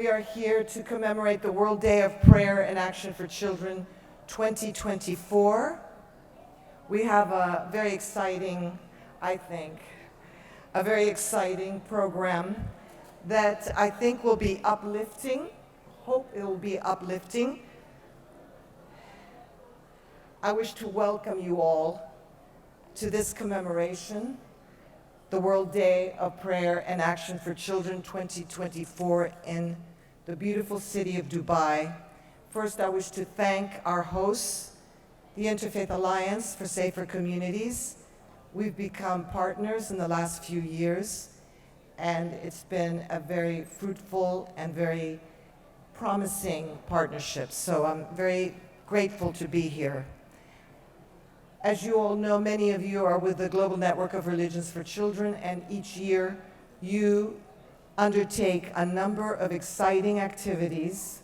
we are here to commemorate the World Day of Prayer and Action for Children 2024. We have a very exciting, I think, a very exciting program that I think will be uplifting. Hope it will be uplifting. I wish to welcome you all to this commemoration, the World Day of Prayer and Action for Children 2024 in the beautiful city of Dubai. First, I wish to thank our hosts, the Interfaith Alliance for Safer Communities. We've become partners in the last few years, and it's been a very fruitful and very promising partnership. So I'm very grateful to be here. As you all know, many of you are with the Global Network of Religions for Children, and each year you undertake a number of exciting activities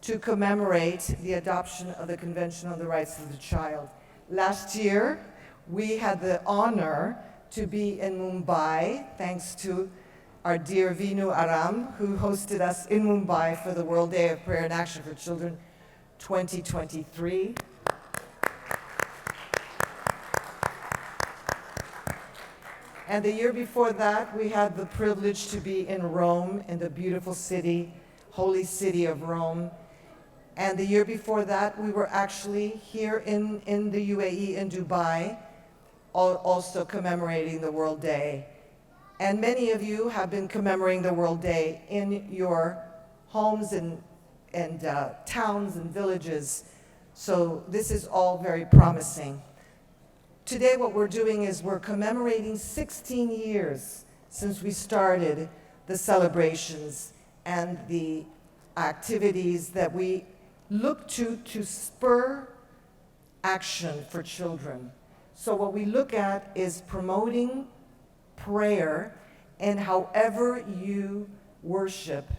to commemorate the adoption of the Convention on the Rights of the Child. Last year, we had the honor to be in Mumbai, thanks to our dear Vinu Aram, who hosted us in Mumbai for the World Day of Prayer and Action for Children 2023. And the year before that, we had the privilege to be in Rome, in the beautiful city, holy city of Rome. And the year before that, we were actually here in the UAE, in Dubai, also commemorating the World Day. And many of you have been commemorating the World Day in your homes and towns and villages. So this is all very promising. Today what we're doing is we're commemorating 16 years since we started the celebrations and the activities that we look to spur action for children. So what we look at is promoting prayer and however you worship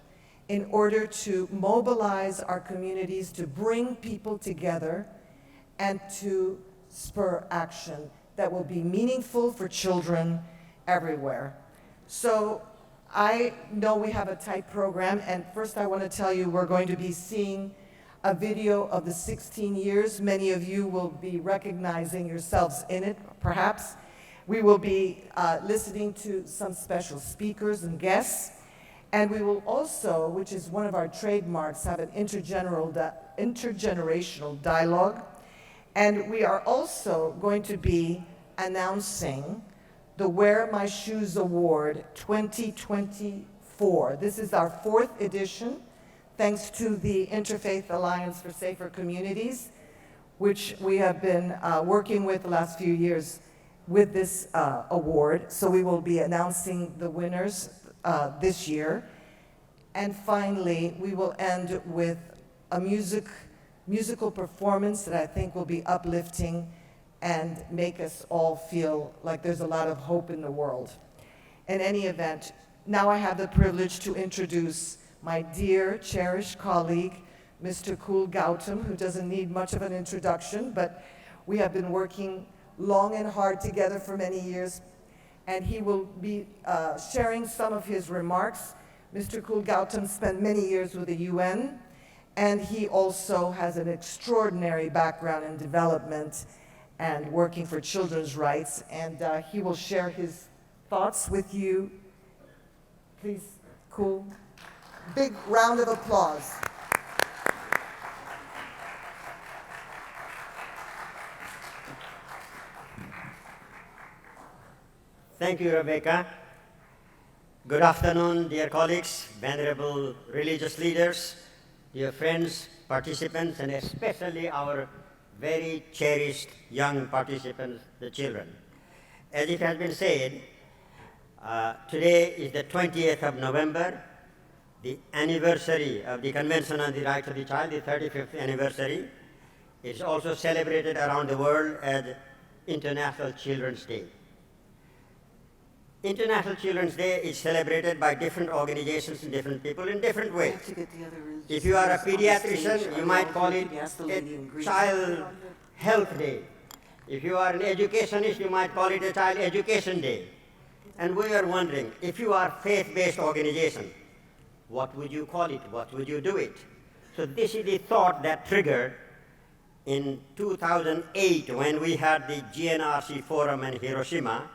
in order to mobilize our communities, to bring people together and to spur action that will be meaningful for children everywhere. So I know we have a tight program, and first I want to tell you we're going to be seeing a video of the 16 years. Many of you will be recognizing yourselves in it, perhaps. We will be listening to some special speakers and guests, and we will also, which is one of our trademarks, have an intergenerational dialogue. And we are also going to be announcing the Wear My Shoes Award 2024. This is our 4th edition, thanks to the Interfaith Alliance for Safer Communities, which we have been working with the last few years with this award. So we will be announcing the winners this year. And finally, we will end with a musical performance that I think will be uplifting and make us all feel like there's a lot of hope in the world. In any event, now I have the privilege to introduce my dear, cherished colleague, Mr. Kul Gautam, who doesn't need much of an introduction, but we have been working long and hard together for many years, and he will be sharing some of his remarks. Mr. Kul Gautam spent many years with the UN, and he also has an extraordinary background in development and working for children's rights, and he will share his thoughts with you. Please, Kul. Big round of applause. Thank you, Rebecca. Good afternoon, dear colleagues, venerable religious leaders, dear friends, participants, and especially our very cherished young participants, the children. As it has been said, today is the 20th of November, the anniversary of the Convention on the Rights of the Child, the 35th anniversary. It's also celebrated around the world as International Children's Day. International Children's Day is celebrated by different organizations and different people in different ways. If you are a pediatrician, you might call it a Child Health Day. If you are an educationist, you might call it a Child Education Day. And we are wondering, if you are a faith-based organization, what would you call it? What would you do it? So this is the thought that triggered in 2008 when we had the GNRC forum in Hiroshima,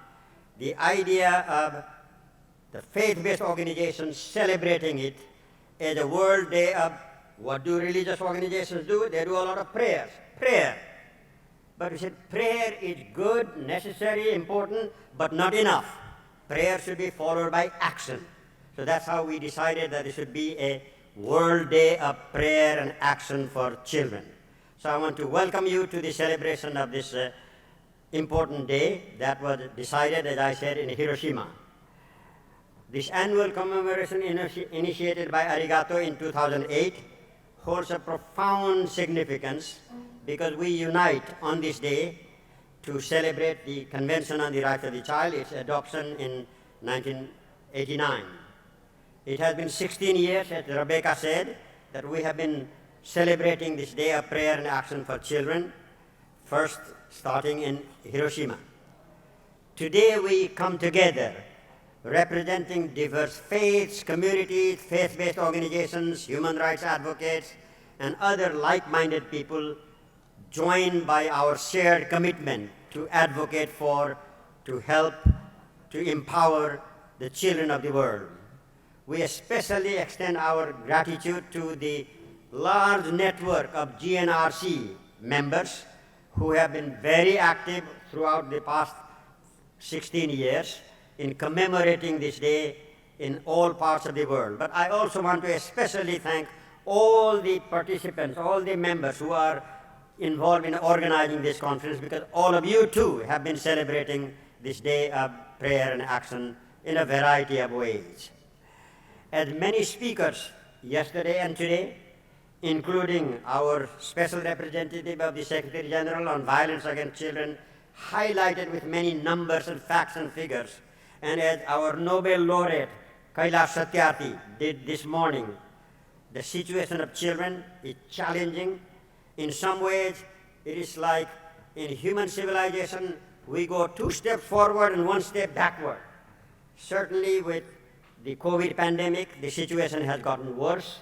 the idea of the faith-based organizations celebrating it as a World Day of, what do religious organizations do? They do a lot of prayers. Prayer. But we said prayer is good, necessary, important, but not enough. Prayer should be followed by action. So that's how we decided that it should be a World Day of Prayer and Action for Children. So I want to welcome you to the celebration of this important day that was decided, as I said, in Hiroshima. This annual commemoration initiated by Arigato in 2008 holds a profound significance because we unite on this day to celebrate the Convention on the Rights of the Child, its adoption in 1989. It has been 16 years, as Rebecca said, that we have been celebrating this day of prayer and action for children, first starting in Hiroshima. Today we come together representing diverse faiths, communities, faith-based organizations, human rights advocates, and other like-minded people joined by our shared commitment to advocate for, to help, to empower the children of the world. We especially extend our gratitude to the large network of GNRC members who have been very active throughout the past 16 years in commemorating this day in all parts of the world. But I also want to especially thank all the participants, all the members who are involved in organizing this conference, because all of you too have been celebrating this day of prayer and action in a variety of ways. As many speakers yesterday and today, including our special representative of the Secretary General on violence against children, highlighted with many numbers and facts and figures, and as our Nobel laureate Kailash Satyarthi did this morning, the situation of children is challenging. In some ways, it is like in human civilization, we go 2 steps forward and 1 step backward. Certainly with the COVID pandemic, the situation has gotten worse.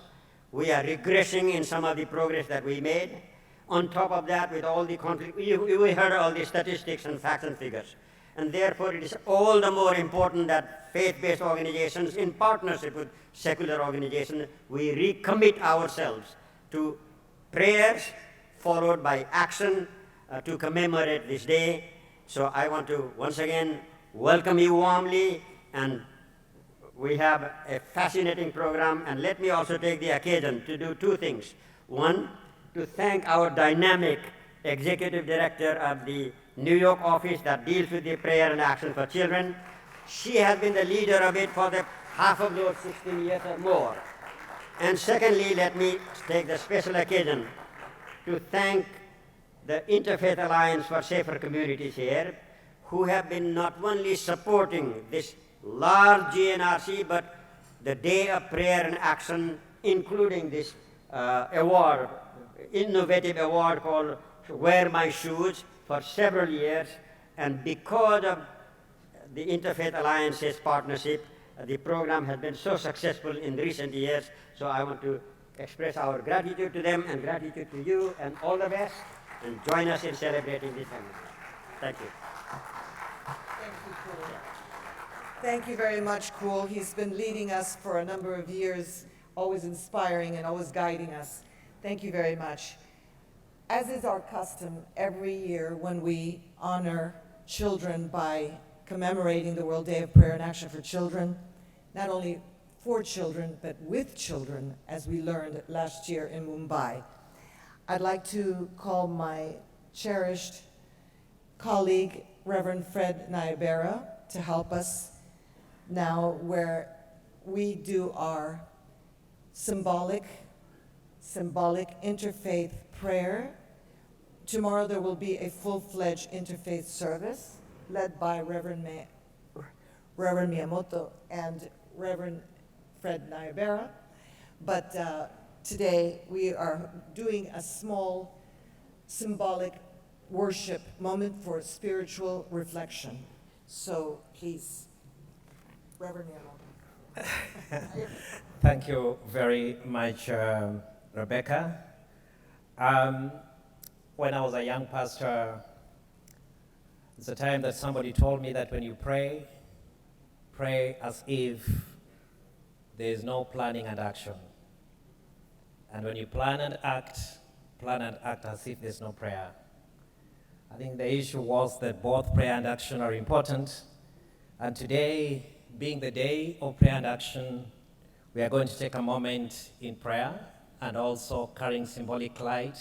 We are regressing in some of the progress that we made. On top of that, with all the conflict, we heard all the statistics and facts and figures. And therefore, it is all the more important that faith-based organizations, in partnership with secular organizations, we recommit ourselves to prayers followed by action to commemorate this day. So I want to once again welcome you warmly, and we have a fascinating program. And let me also take the occasion to do 2 things. One, to thank our dynamic executive director of the New York office that deals with the prayer and action for children. She has been the leader of it for the half of those 16 years or more. And secondly, let me take the special occasion to thank the Interfaith Alliance for Safer Communities here, who have been not only supporting this large GNRC, but the Day of Prayer and Action, including this award, innovative award called Wear My Shoes, for several years. And because of the Interfaith Alliance's partnership, the program has been so successful in recent years. So I want to express our gratitude to them and gratitude to you, and all the best, and join us in celebrating this anniversary. Thank you. Thank you, Kool. Thank you very much, Kool. He's been leading us for a number of years, always inspiring and always guiding us. Thank you very much. As is our custom every year when we honor children by commemorating the World Day of Prayer and Action for Children, not only for children, but with children, as we learned last year in Mumbai. I'd like to call my cherished colleague, Reverend Fred Nayabera, to help us now, where we do our symbolic interfaith prayer. Tomorrow there will be a full-fledged interfaith service led by Reverend Miyamoto and Reverend Fred Nayabera. But today we are doing a small symbolic worship moment for spiritual reflection. So please, Reverend Miyamoto. Thank you very much, Rebecca. When I was a young pastor, it's a time that somebody told me that when you pray, pray as if there is no planning and action. And when you plan and act as if there's no prayer. I think the issue was that both prayer and action are important. And today, being the day of prayer and action, we are going to take a moment in prayer and also carrying symbolic light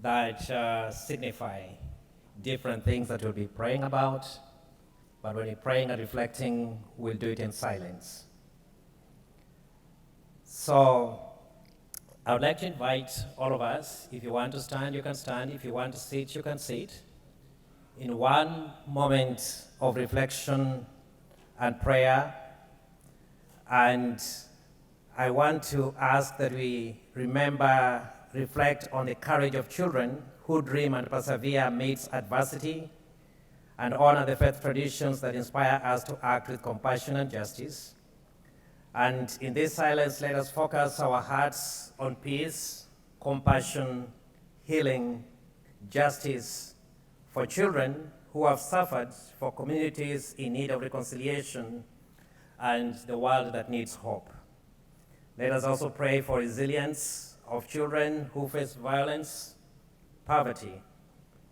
that signify different things that we'll be praying about. But when we're praying and reflecting, we'll do it in silence. So I would like to invite all of us, if you want to stand, you can stand. If you want to sit, you can sit. In one moment of reflection and prayer, and I want to ask that we reflect on the courage of children who dream and persevere amidst adversity, and honor the faith traditions that inspire us to act with compassion and justice. And in this silence, let us focus our hearts on peace, compassion, healing, justice for children who have suffered, for communities in need of reconciliation, and the world that needs hope. Let us also pray for resilience of children who face violence, poverty.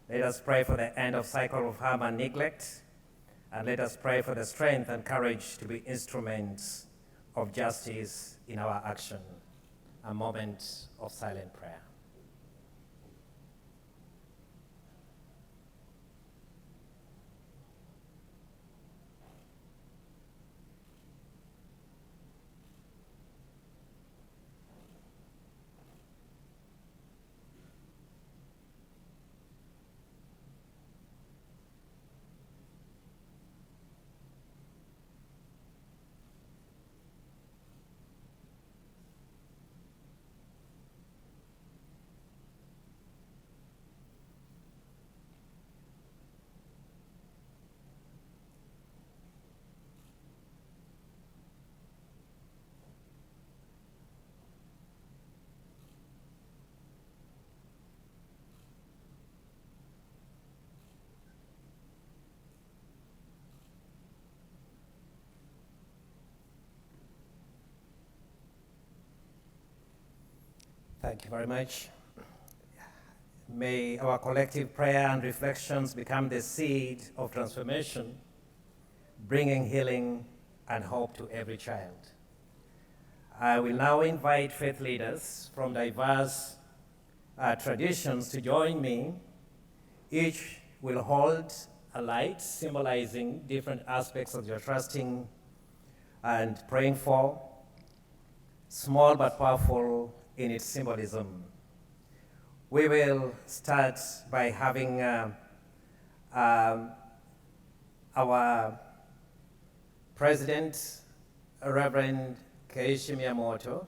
Let us pray for the end of cycle of harm and neglect, and let us pray for the strength and courage to be instruments of justice in our action. A moment of silent prayer. Thank you very much. May our collective prayer and reflections become the seed of transformation, bringing healing and hope to every child. I will now invite faith leaders from diverse traditions to join me. Each will hold a light symbolizing different aspects of your trusting and praying for, small but powerful in its symbolism. We will start by having our President, Reverend Keiichi Miyamoto,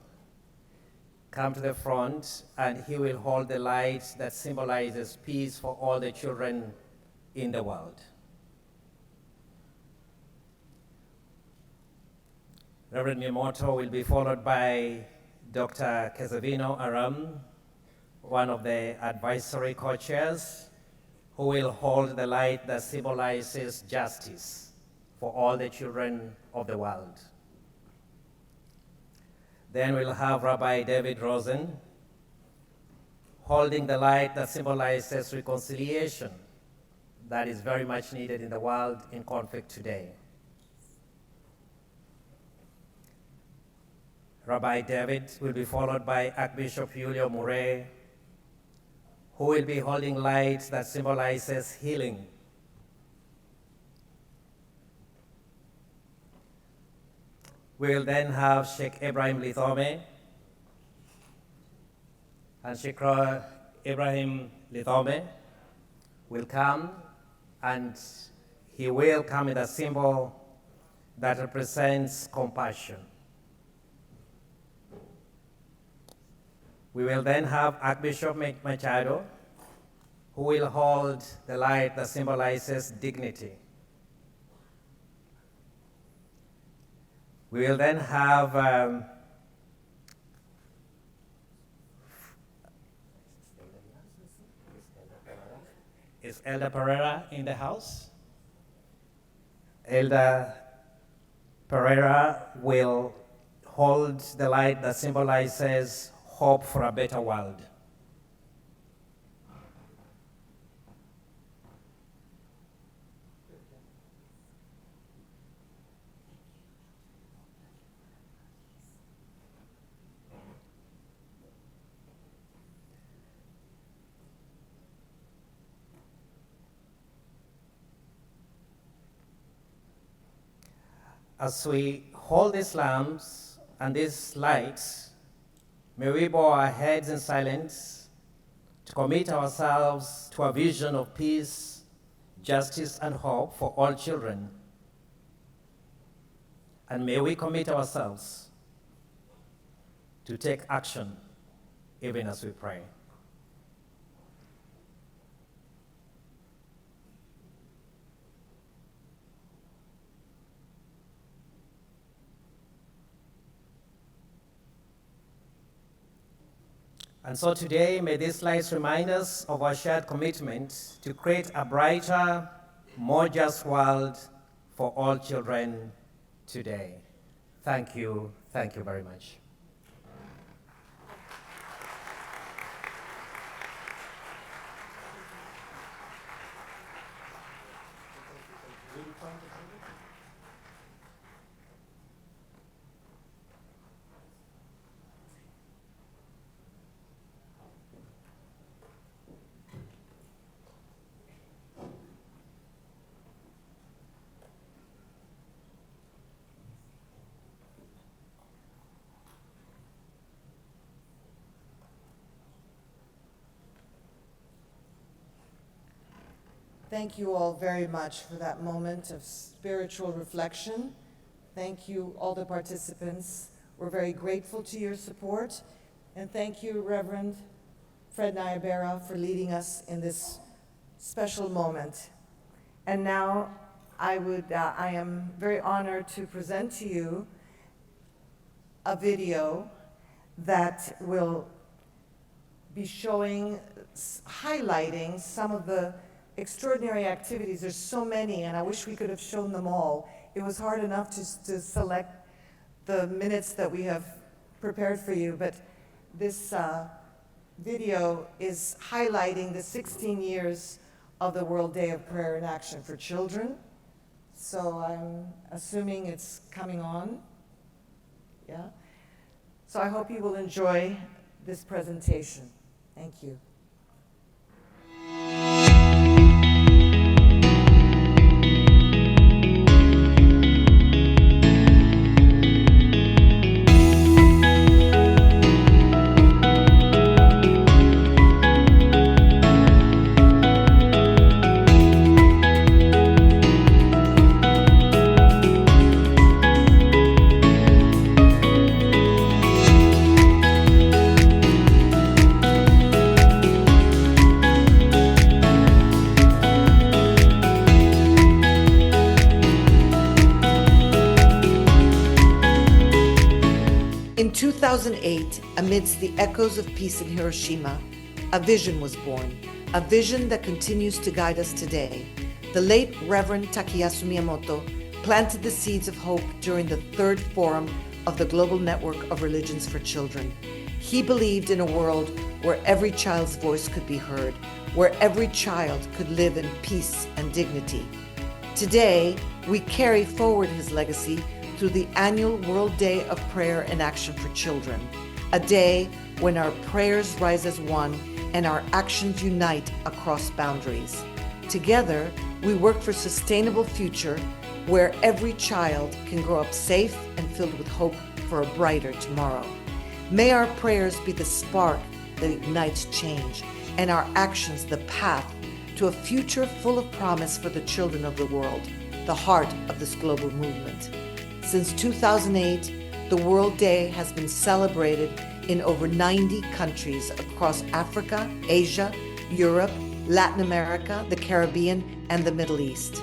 come to the front, and he will hold the light that symbolizes peace for all the children in the world. Reverend Miyamoto will be followed by Dr. Kezavino Aram, one of the advisory co-chairs, who will hold the light that symbolizes justice for all the children of the world. Then we'll have Rabbi David Rosen holding the light that symbolizes reconciliation that is very much needed in the world in conflict today. Rabbi David will be followed by Archbishop Julio Murray, who will be holding light that symbolizes healing. We will then have Sheikh Ibrahim Lithome, and Sheikh Ibrahim Lithome will come, and he will come with a symbol that represents compassion. We will then have Archbishop Machado, who will hold the light that symbolizes dignity. We will then have is Elder Pereira in the house? Elder Pereira will hold the light that symbolizes hope for a better world. As we hold these lamps and these lights, may we bow our heads in silence to commit ourselves to a vision of peace, justice, and hope for all children. And may we commit ourselves to take action even as we pray. And so today, may these lights remind us of our shared commitment to create a brighter, more just world for all children today. Thank you very much. Thank you all very much for that moment of spiritual reflection. Thank you, all the participants. We're very grateful to your support. And thank you, Reverend Fred Nayabera, for leading us in this special moment. And now I am very honored to present to you a video that will be highlighting some of the extraordinary activities. There's so many, and I wish we could have shown them all. It was hard enough to select the minutes that we have prepared for you, but this video is highlighting the 16 years of the World Day of Prayer and Action for Children. So I'm assuming it's coming on. Yeah? So I hope you will enjoy this presentation. Thank you. In 2008, amidst the echoes of peace in Hiroshima, a vision was born, a vision that continues to guide us today. The late Reverend Takayasu Miyamoto planted the seeds of hope during the third forum of the Global Network of Religions for Children. He believed in a world where every child's voice could be heard, where every child could live in peace and dignity. Today, we carry forward his legacy through the annual World Day of Prayer and Action for Children, a day when our prayers rise as one and our actions unite across boundaries. Together, we work for a sustainable future where every child can grow up safe and filled with hope for a brighter tomorrow. May our prayers be the spark that ignites change, and our actions the path to a future full of promise for the children of the world, the heart of this global movement. Since 2008, the World Day has been celebrated in over 90 countries across Africa, Asia, Europe, Latin America, the Caribbean, and the Middle East.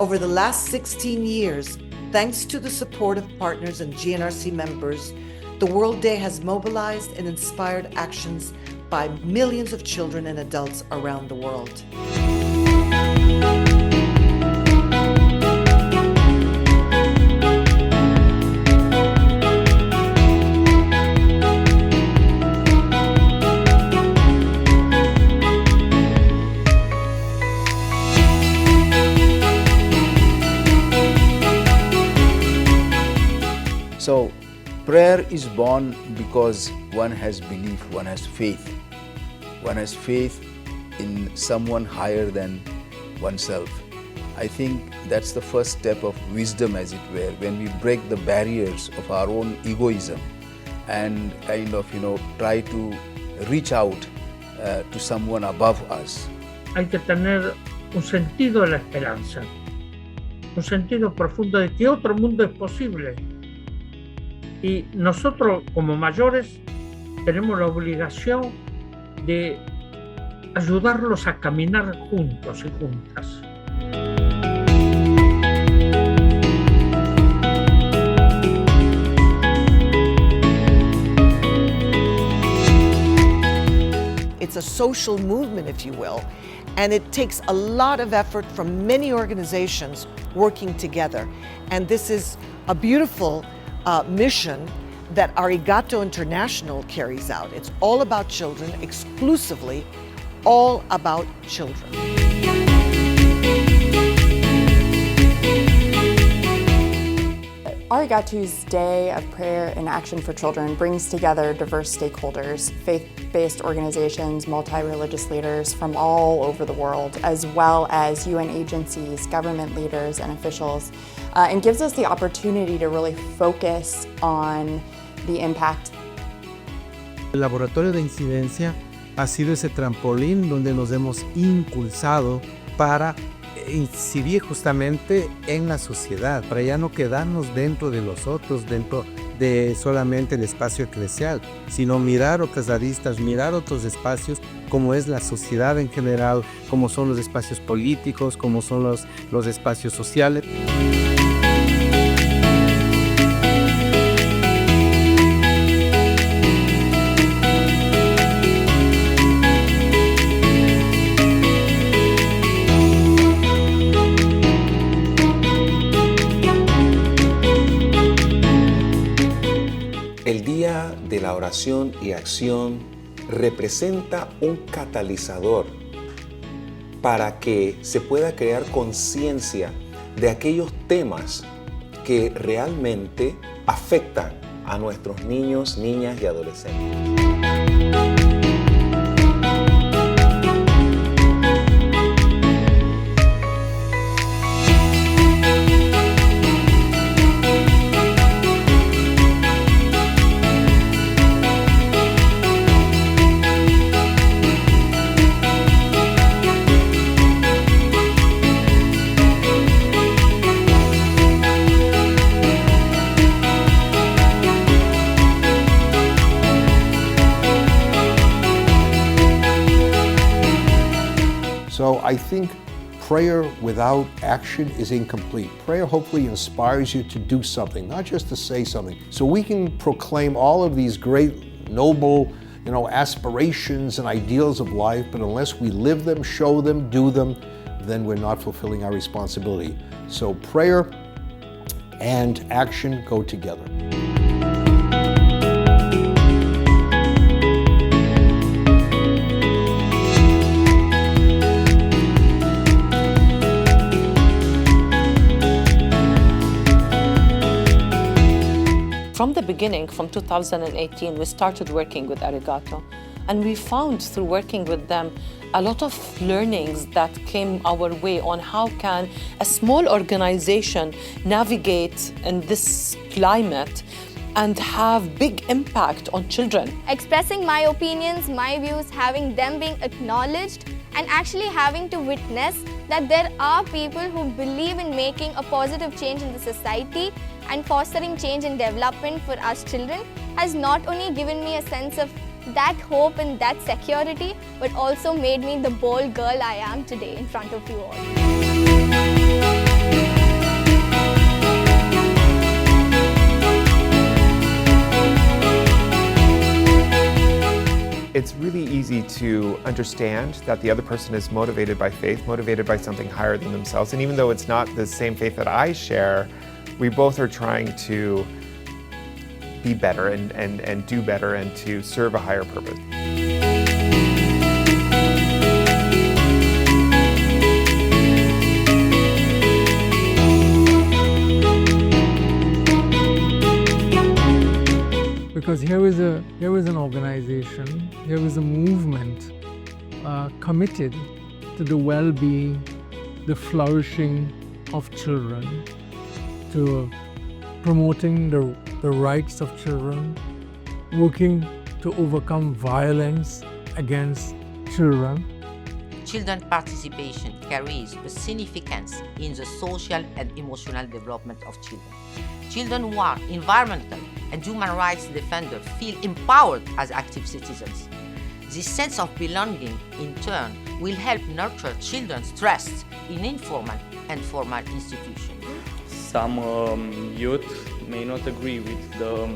Over the last 16 years, thanks to the support of partners and GNRC members, the World Day has mobilized and inspired actions by millions of children and adults around the world. So, prayer is born because one has belief, one has faith. One has faith in someone higher than oneself. I think that's the first step of wisdom, as it were, when we break the barriers of our own egoism and kind of, try to reach out to someone above us. Hay que tener un sentido de la esperanza, un sentido profundo de que otro mundo es posible. Y nosotros, como mayores, tenemos la obligación de ayudarlos a caminar juntos y juntas. It's a social movement, if you will, and it takes a lot of effort from many organizations working together. And this is a beautiful mission that Arigato International carries out. It's all about children, exclusively all about children. Arigato's Day of Prayer and Action for Children brings together diverse stakeholders, faith-based organizations, multi-religious leaders from all over the world, as well as UN agencies, government leaders, and officials, and gives us the opportunity to really focus on the impact. El laboratorio de incidencia ha sido ese trampolín donde nos hemos impulsado para incidir justamente en la sociedad, para ya no quedarnos dentro de los otros, dentro de solamente el espacio eclesial, sino mirar otras aristas, mirar otros espacios, como es la sociedad en general, como son los espacios políticos, como son los espacios sociales. El Día de la Oración y Acción representa un catalizador para que se pueda crear conciencia de aquellos temas que realmente afectan a nuestros niños, niñas y adolescentes. So I think prayer without action is incomplete. Prayer hopefully inspires you to do something, not just to say something. So we can proclaim all of these great, noble, aspirations and ideals of life, but unless we live them, show them, do them, then we're not fulfilling our responsibility. So prayer and action go together. From the beginning, from 2018, we started working with Arigato, and we found through working with them a lot of learnings that came our way on how can a small organization navigate in this climate and have big impact on children. Expressing my opinions, my views, having them being acknowledged, and actually having to witness that there are people who believe in making a positive change in the society and fostering change and development for us children has not only given me a sense of that hope and that security, but also made me the bold girl I am today in front of you all. it's really easy to understand that the other person is motivated by faith, motivated by something higher than themselves. And even though it's not the same faith that I share, we both are trying to be better and do better and to serve a higher purpose. Because here is an organization, here is a movement committed to the well-being, the flourishing of children, to promoting the rights of children, working to overcome violence against children. Children participation carries a significance in the social and emotional development of children. Children who are environmental and human rights defenders feel empowered as active citizens. This sense of belonging, in turn, will help nurture children's trust in informal and formal institutions. Some youth may not agree with the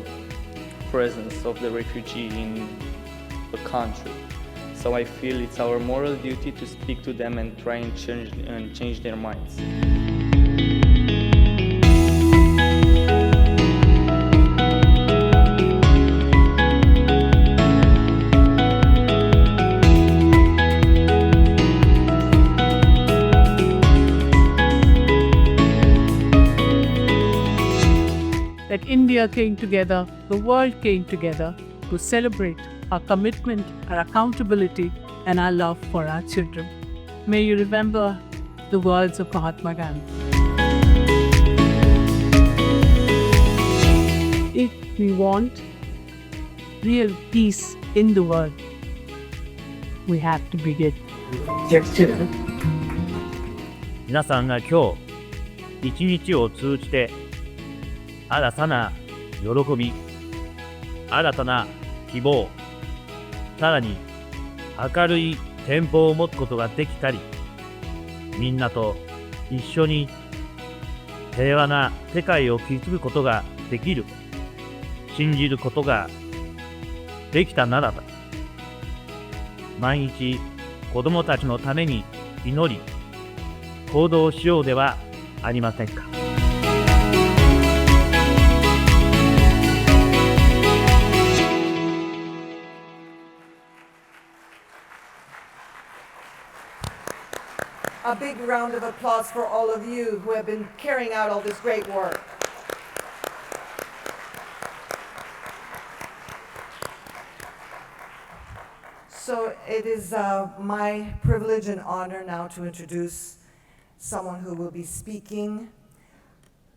presence of the refugee in the country. So I feel it's our moral duty to speak to them and try and change their minds. That India came together, the world came together to celebrate our commitment, our accountability, and our love for our children. May you remember the words of Mahatma Gandhi. If we want real peace in the world, we have to begin with your children. 皆さんが今日一日を通じて新たな喜び、新たな希望、さらに明るい展望を持つことができたり、みんなと一緒に平和な世界を築くことができる、信じることができたならば、毎日子供たちのために祈り、行動しようではありませんか。A big round of applause for all of you who have been carrying out all this great work. So it is my privilege and honor now to introduce someone who will be speaking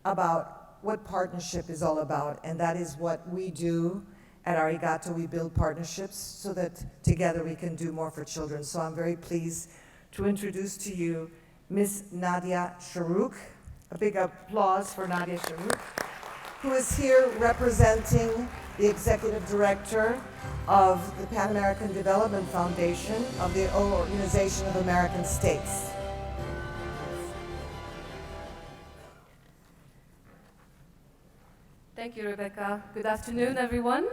about what partnership is all about, and that is what we do at Arigato. We build partnerships so that together we can do more for children. So I'm very pleased to introduce to you Miss Nadia Sharouk. A big applause for Nadia Sharouk, who is here representing the Executive Director of the Pan American Development Foundation of the Organization of American States. Thank you, Rebecca. Good afternoon, everyone.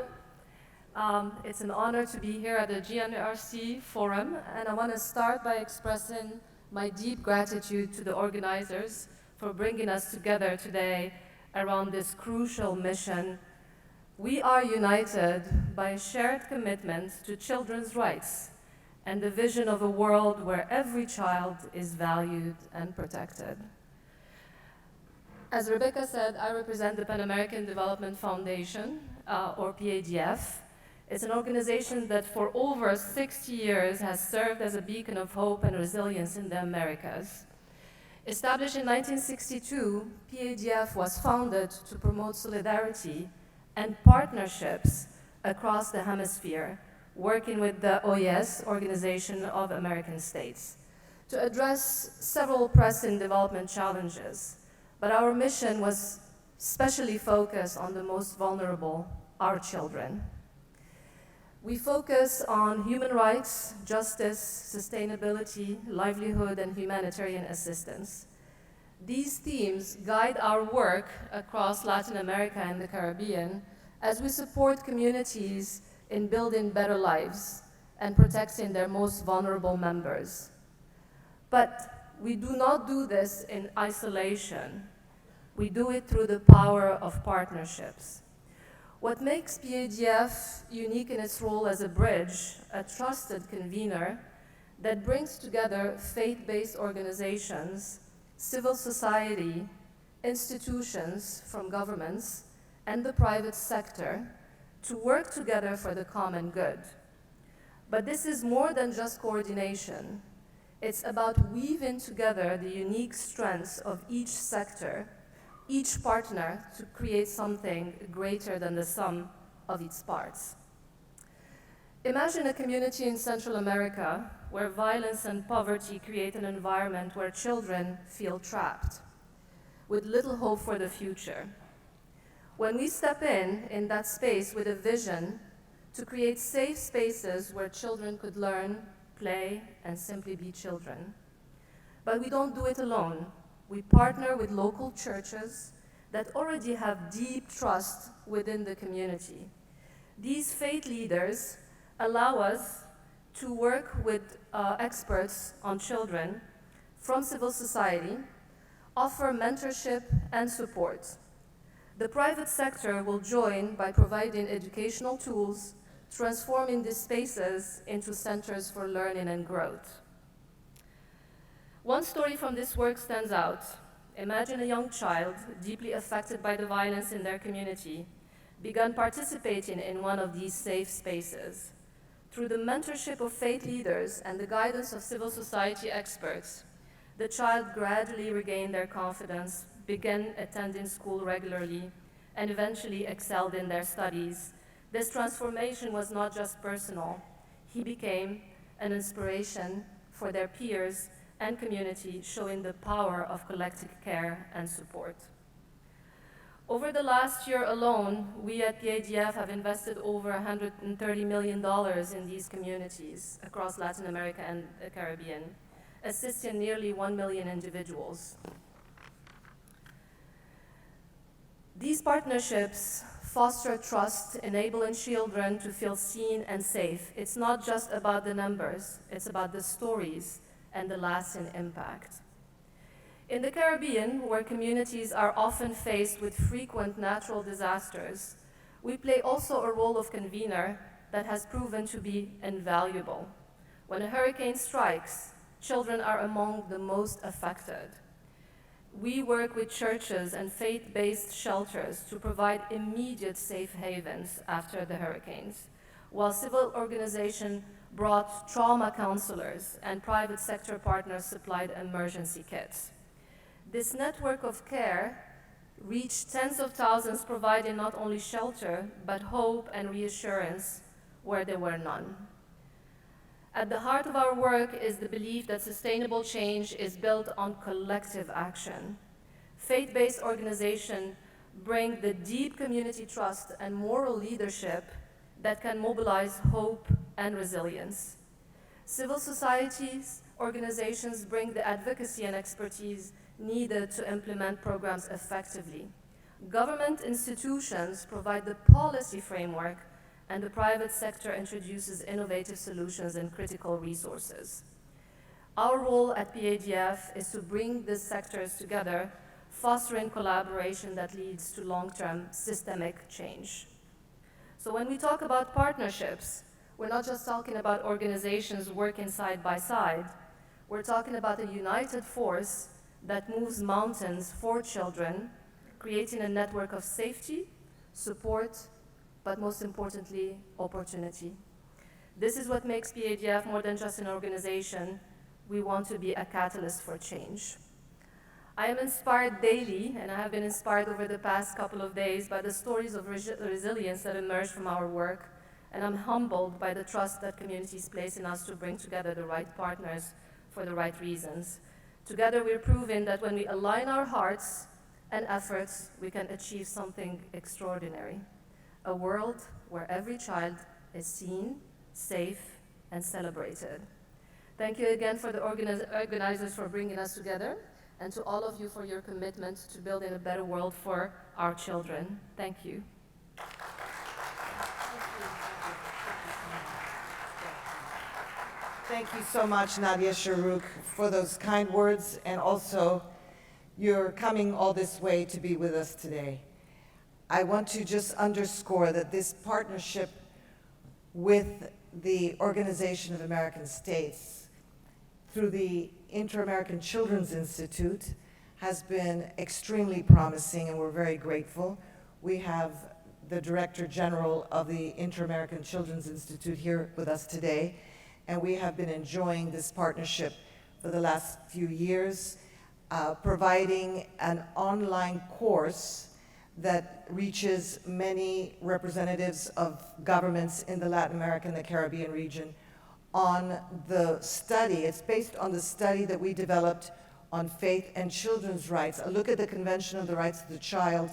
It's an honor to be here at the GNRC Forum, and I want to start by expressing my deep gratitude to the organizers for bringing us together today around this crucial mission. We are united by a shared commitment to children's rights and the vision of a world where every child is valued and protected. As Rebecca said, I represent the Pan American Development Foundation, or PADF. It's an organization that for over 60 years has served as a beacon of hope and resilience in the Americas. Established in 1962, PADF was founded to promote solidarity and partnerships across the hemisphere, working with the OES, Organization of American States, to address several pressing development challenges. But our mission was specially focused on the most vulnerable, our children. We focus on human rights, justice, sustainability, livelihood, and humanitarian assistance. These themes guide our work across Latin America and the Caribbean as we support communities in building better lives and protecting their most vulnerable members. But we do not do this in isolation. We do it through the power of partnerships. What makes PADF unique in its role as a bridge, a trusted convener that brings together faith-based organizations, civil society, institutions from governments, and the private sector to work together for the common good. But this is more than just coordination. It's about weaving together the unique strengths of each sector, each partner, to create something greater than the sum of its parts. Imagine a community in Central America where violence and poverty create an environment where children feel trapped, with little hope for the future. When we step in that space with a vision to create safe spaces where children could learn, play, and simply be children. But we don't do it alone. We partner with local churches that already have deep trust within the community. These faith leaders allow us to work with experts on children from civil society, offer mentorship and support. The private sector will join by providing educational tools, transforming these spaces into centers for learning and growth. One story from this work stands out. Imagine a young child deeply affected by the violence in their community began participating in one of these safe spaces. Through the mentorship of faith leaders and the guidance of civil society experts, the child gradually regained their confidence, began attending school regularly, and eventually excelled in their studies. This transformation was not just personal. He became an inspiration for their peers and community, showing the power of collective care and support. Over the last year alone, we at PADF have invested over $130 million in these communities across Latin America and the Caribbean, assisting nearly 1 million individuals. These partnerships foster trust, enabling children to feel seen and safe. It's not just about the numbers, it's about the stories and the lasting impact. In the Caribbean, where communities are often faced with frequent natural disasters, we play also a role of convener that has proven to be invaluable. When a hurricane strikes, children are among the most affected. We work with churches and faith-based shelters to provide immediate safe havens after the hurricanes, while civil organizations brought trauma counselors and private sector partners supplied emergency kits. This network of care reached tens of thousands, providing not only shelter, but hope and reassurance where there were none. At the heart of our work is the belief that sustainable change is built on collective action. Faith-based organizations bring the deep community trust and moral leadership that can mobilize hope and resilience. Civil societies, organizations bring the advocacy and expertise needed to implement programs effectively. Government institutions provide the policy framework, and the private sector introduces innovative solutions and critical resources. Our role at PADF is to bring these sectors together, fostering collaboration that leads to long-term systemic change. So when we talk about partnerships, we're not just talking about organizations working side by side. We're talking about a united force that moves mountains for children, creating a network of safety, support, but most importantly, opportunity. This is what makes PADF more than just an organization. We want to be a catalyst for change. I am inspired daily, and I have been inspired over the past couple of days by the stories of resilience that emerge from our work, and I'm humbled by the trust that communities place in us to bring together the right partners for the right reasons. Together, we're proving that when we align our hearts and efforts, we can achieve something extraordinary. A world where every child is seen, safe, and celebrated. Thank you again for the organizers for bringing us together, and to all of you for your commitment to building a better world for our children. Thank you. Thank you so much, Nadia Sharouk, for those kind words, and also you're coming all this way to be with us today. I want to just underscore that this partnership with the Organization of American States through the Inter-American Children's Institute has been extremely promising, and we're very grateful. We have the Director General of the Inter-American Children's Institute here with us today, and we have been enjoying this partnership for the last few years, providing an online course that reaches many representatives of governments in the Latin American and the Caribbean region on the study. It's based on the study that we developed on faith and children's rights, a look at the Convention on the Rights of the Child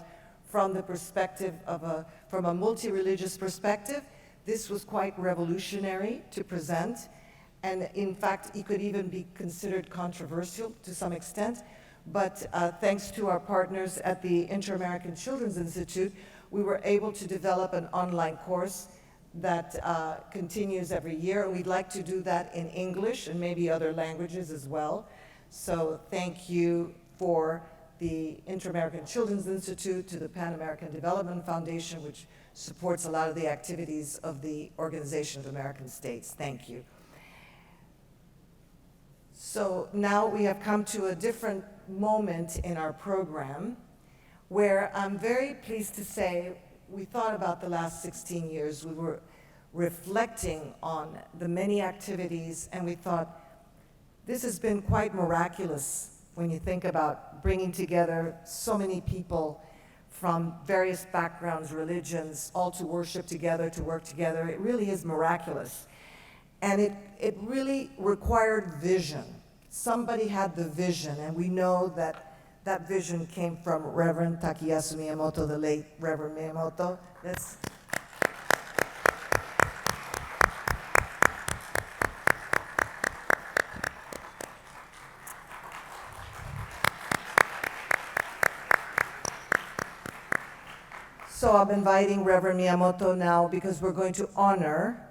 from the perspective of from a multi-religious perspective. This was quite revolutionary to present, and in fact, it could even be considered controversial to some extent. But thanks to our partners at the Inter-American Children's Institute, we were able to develop an online course that continues every year, and we'd like to do that in English and maybe other languages as well. So thank you for the Inter-American Children's Institute, to the Pan American Development Foundation, which supports a lot of the activities of the Organization of American States. Thank you. So now we have come to a different moment in our program where I'm very pleased to say we thought about the last 16 years. We were reflecting on the many activities, and we thought this has been quite miraculous when you think about bringing together so many people from various backgrounds, religions, all to worship together, to work together. It really is miraculous. And it really required vision. Somebody had the vision, and we know that that vision came from Reverend Takeyasu Miyamoto, the late Reverend Miyamoto. So I'm inviting Reverend Miyamoto now because we're going to honor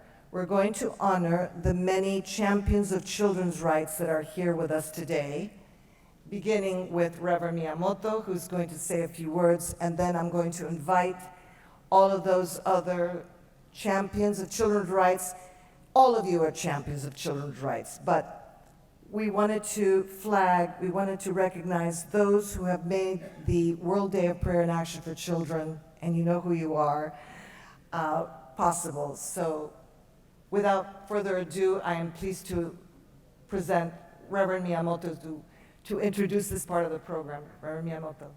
the many champions of children's rights that are here with us today, beginning with Reverend Miyamoto, who's going to say a few words, and then I'm going to invite all of those other champions of children's rights. All of you are champions of children's rights, but we wanted to recognize those who have made the World Day of Prayer and Action for Children, and you know who you are, possible. So without further ado, I am pleased to present Reverend Miyamoto to introduce this part of the program. Reverend Miyamoto.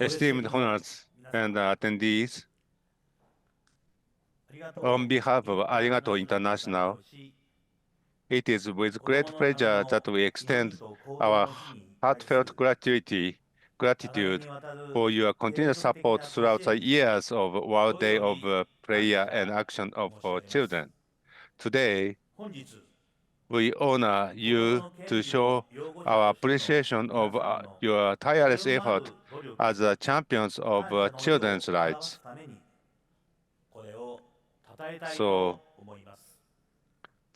Esteemed honors and attendees, on behalf of Arigato International, it is with great pleasure that we extend our heartfelt gratitude for your continued support throughout the years of World Day of Prayer and Action for Children. Today, we honor you to show our appreciation of your tireless effort as champions of children's rights. So,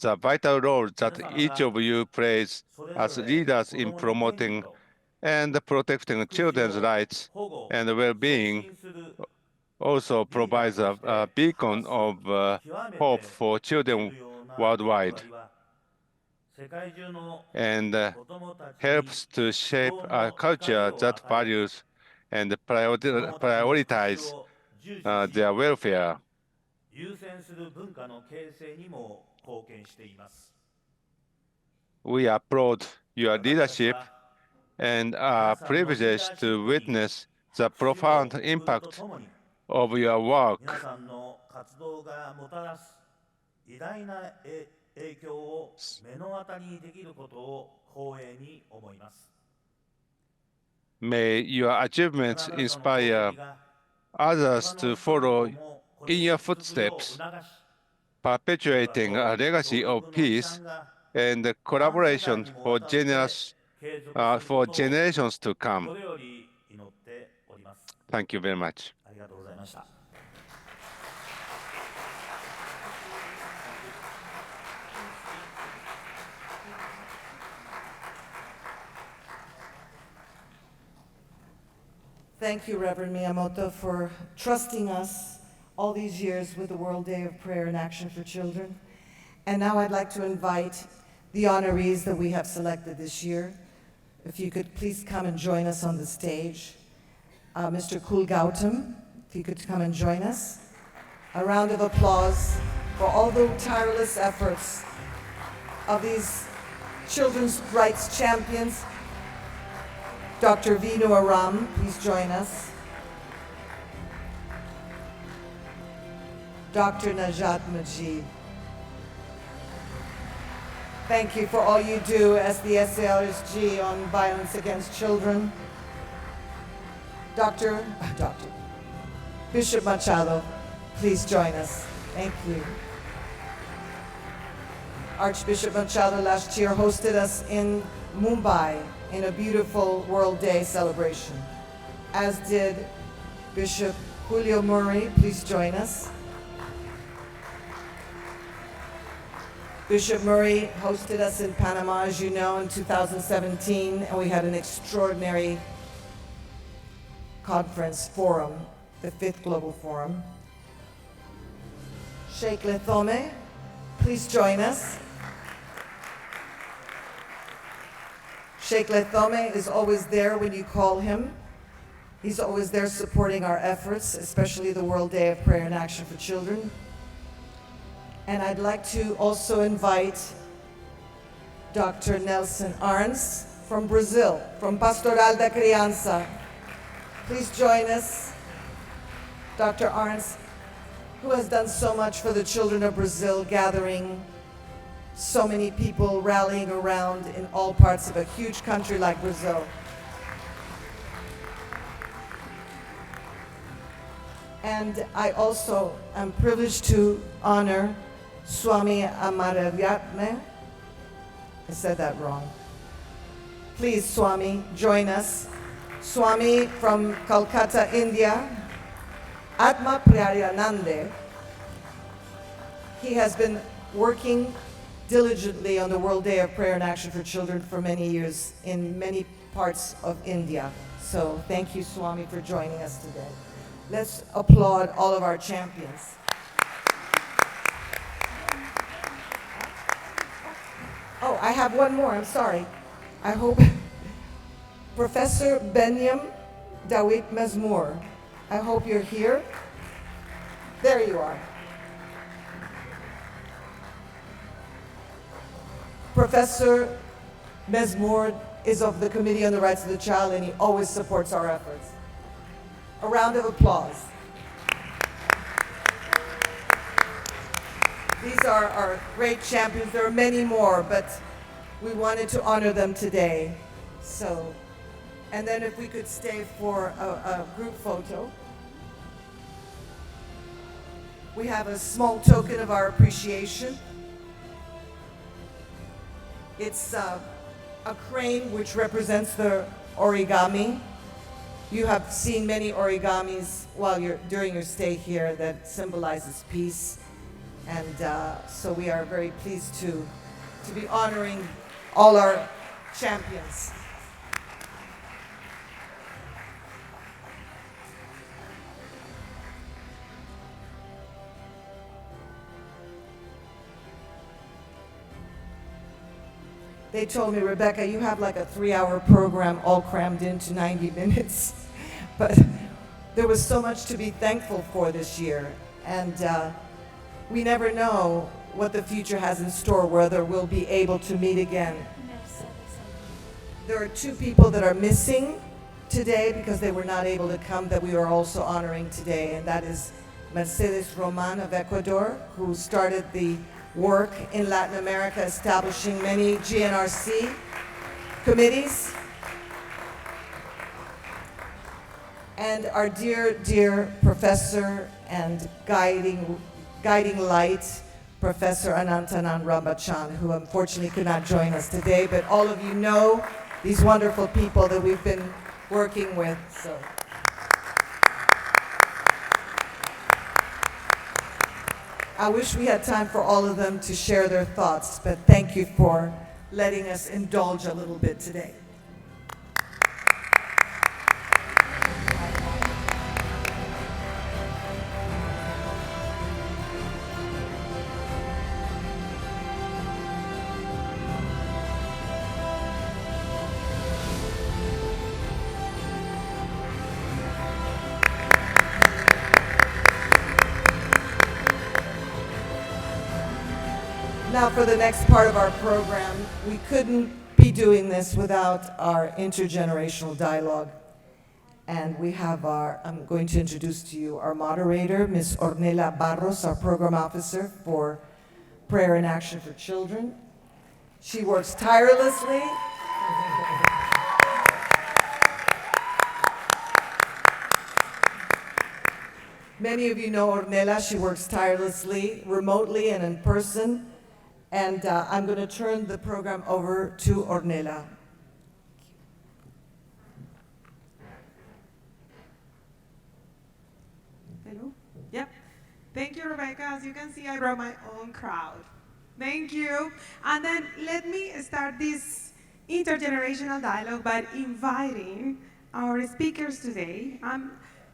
the vital role that each of you plays as leaders in promoting and protecting children's rights and well-being also provides a beacon of hope for children worldwide, and helps to shape a culture that values and prioritize their welfare. We applaud your leadership and are privileged to witness the profound impact of your work. May your achievements inspire others to follow in your footsteps, perpetuating a legacy of peace and collaboration for generations to come. Thank you very much. Thank you, Reverend Miyamoto, for trusting us all these years with the World Day of Prayer and Action for Children. And now I'd like to invite the honorees that we have selected this year. If you could please come and join us on the stage. Mr. Kul Gautam, if you could come and join us. A round of applause for all the tireless efforts of these children's rights champions. Dr. Vinu Aram, please join us. Dr. Najat Majid. Thank you for all you do as the SALSG on violence against children. Bishop Machado, please join us. Thank you. Archbishop Machado last year hosted us in Mumbai in a beautiful World Day celebration, as did Bishop Julio Murray. Please join us. Bishop Murray hosted us in Panama, as you know, in 2017, and we had an extraordinary conference forum, the 5th Global Forum. Sheikh Lethome, please join us. Sheikh Lethome is always there when you call him. He's always there supporting our efforts, especially the World Day of Prayer and Action for Children. And I'd like to also invite Dr. Nelson Arns from Brazil, from Pastoral da Criança. Please join us. Dr. Arns, who has done so much for the children of Brazil, gathering so many people rallying around in all parts of a huge country like Brazil. And I also am privileged to honor Swami Amaravyatne. I said that wrong. Please, Swami, join us. Swami from Calcutta, India, Atma Praryanande. He has been working diligently on the World Day of Prayer and Action for Children for many years in many parts of India. So thank you, Swami, for joining us today. Let's applaud all of our champions. Oh, I have one more, I'm sorry. I hope Professor Benyam Dawit Mazmour, I hope you're here. There you are. Professor Mazmour is of the Committee on the Rights of the Child, and he always supports our efforts. A round of applause. These are our great champions. There are many more, but we wanted to honor them today. So, and then if we could stay for a group photo. We have a small token of our appreciation. It's a crane which represents the origami. You have seen many origamis during your stay here that symbolizes peace. And so we are very pleased to be honoring all our champions. They told me, Rebecca, you have like a 3-hour program all crammed into 90 minutes. But there was so much to be thankful for this year. And we never know what the future has in store, whether we'll be able to meet again. There are 2 people that are missing today because they were not able to come that we are also honoring today. And that is Mercedes Roman of Ecuador, who started the work in Latin America, establishing many GNRC committees, and our dear, dear professor and guiding light, Professor Anantanan Ramachan, who unfortunately could not join us today, but all of you know these wonderful people that we've been working with. So. I wish we had time for all of them to share their thoughts, but thank you for letting us indulge a little bit today. Now for the next part of our program, we couldn't be doing this without our intergenerational dialogue. And we have I'm going to introduce to you our moderator, Ms. Ornella Barros, our program officer for Prayer and Action for Children. She works tirelessly. Many of you know Ornella. She works tirelessly, remotely and in person. And I'm going to turn the program over to Ornella. Hello? Yep. Thank you, Rebecca. As you can see, I brought my own crowd. Thank you. And then let me start this intergenerational dialogue by inviting our speakers today.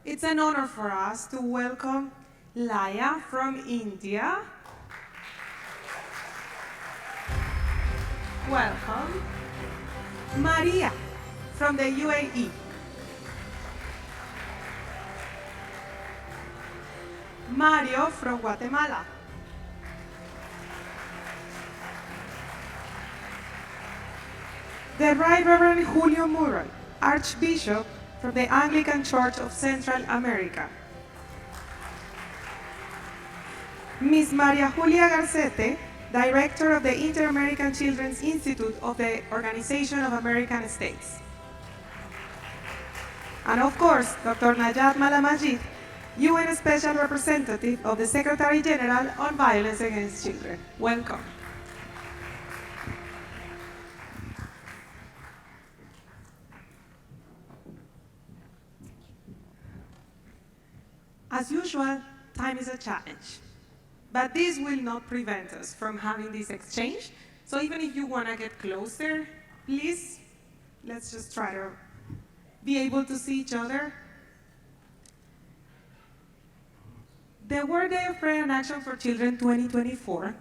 It's an honor for us to welcome Laya from India. Welcome. Maria from the UAE. Mario from Guatemala. The Right Reverend Julio Murray, Archbishop from the Anglican Church of Central America. Ms. Maria Julia Garcete, Director of the Inter-American Children's Institute of the Organization of American States. And of course, Dr. Najat Malamajid, UN Special Representative of the Secretary General on Violence Against Children. Welcome. As usual, time is a challenge. But this will not prevent us from having this exchange. So even if you want to get closer, please, let's just try to be able to see each other. The World Day of Prayer and Action for Children 2024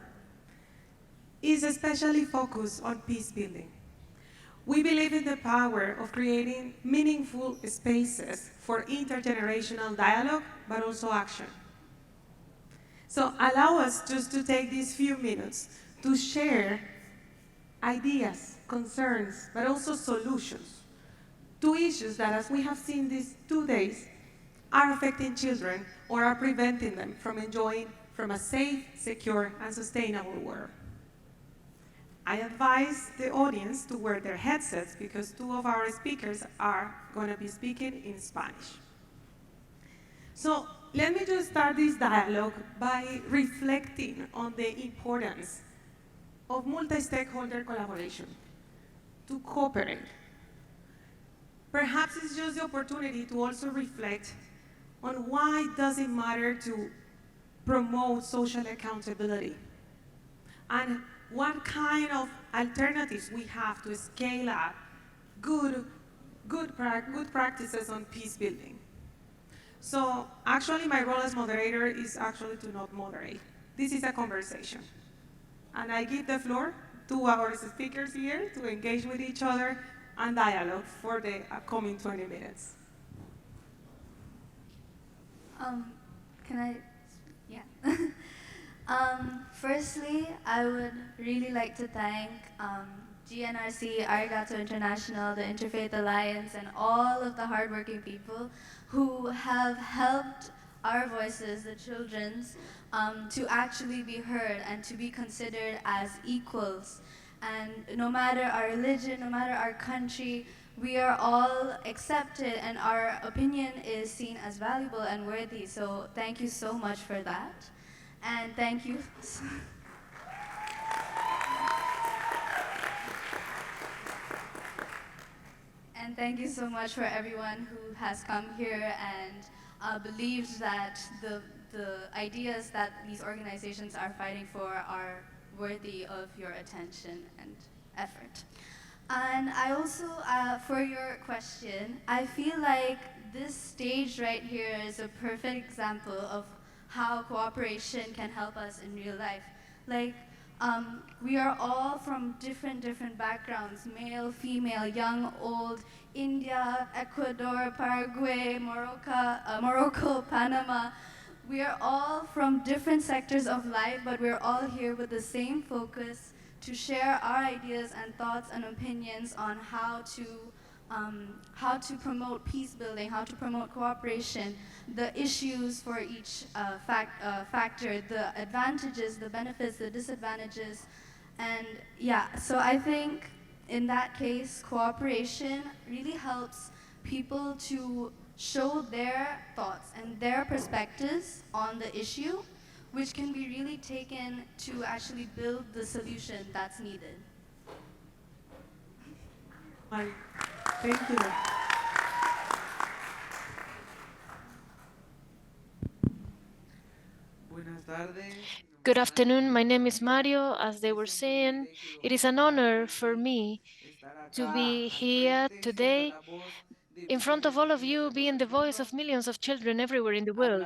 is especially focused on peace building. We believe in the power of creating meaningful spaces for intergenerational dialogue, but also action. So allow us just to take these few minutes to share ideas, concerns, but also solutions to issues that, as we have seen these 2 days, are affecting children or are preventing them from enjoying from a safe, secure, and sustainable world. I advise the audience to wear their headsets because 2 of our speakers are going to be speaking in Spanish. So let me just start this dialogue by reflecting on the importance of multi-stakeholder collaboration to cooperate. Perhaps it's just the opportunity to also reflect on why does it matter to promote social accountability and what kind of alternatives we have to scale up good practices on peace building. So actually my role as moderator is actually to not moderate. This is a conversation. And I give the floor to our speakers here to engage with each other and dialogue for the upcoming 20 minutes. Can I? Yeah. Firstly, I would really like to thank GNRC, Arigato International, the Interfaith Alliance, and all of the hardworking people who have helped our voices, the children's, to actually be heard and to be considered as equals And no matter our religion, no matter our country, we are all accepted and our opinion is seen as valuable and worthy. So thank you so much for that. And thank you. And thank you so much for everyone who has come here and believes that the ideas that these organizations are fighting for are worthy of your attention and effort. And I also, for your question, I feel like this stage right here is a perfect example of how cooperation can help us in real life. Like, we are all from different backgrounds, male, female, young, old, India, Ecuador, Paraguay, Morocco, Panama. We are all from different sectors of life, but we're all here with the same focus to share our ideas and thoughts and opinions on how to promote peace building, how to promote cooperation, the issues for each factor, the advantages, the benefits, the disadvantages. And yeah, so I think in that case, cooperation really helps people to show their thoughts and their perspectives on the issue, which can be really taken to actually build the solution that's needed. Thank you. Good afternoon, my name is Mario. As they were saying, it is an honor for me to be here today in front of all of you, being the voice of millions of children everywhere in the world.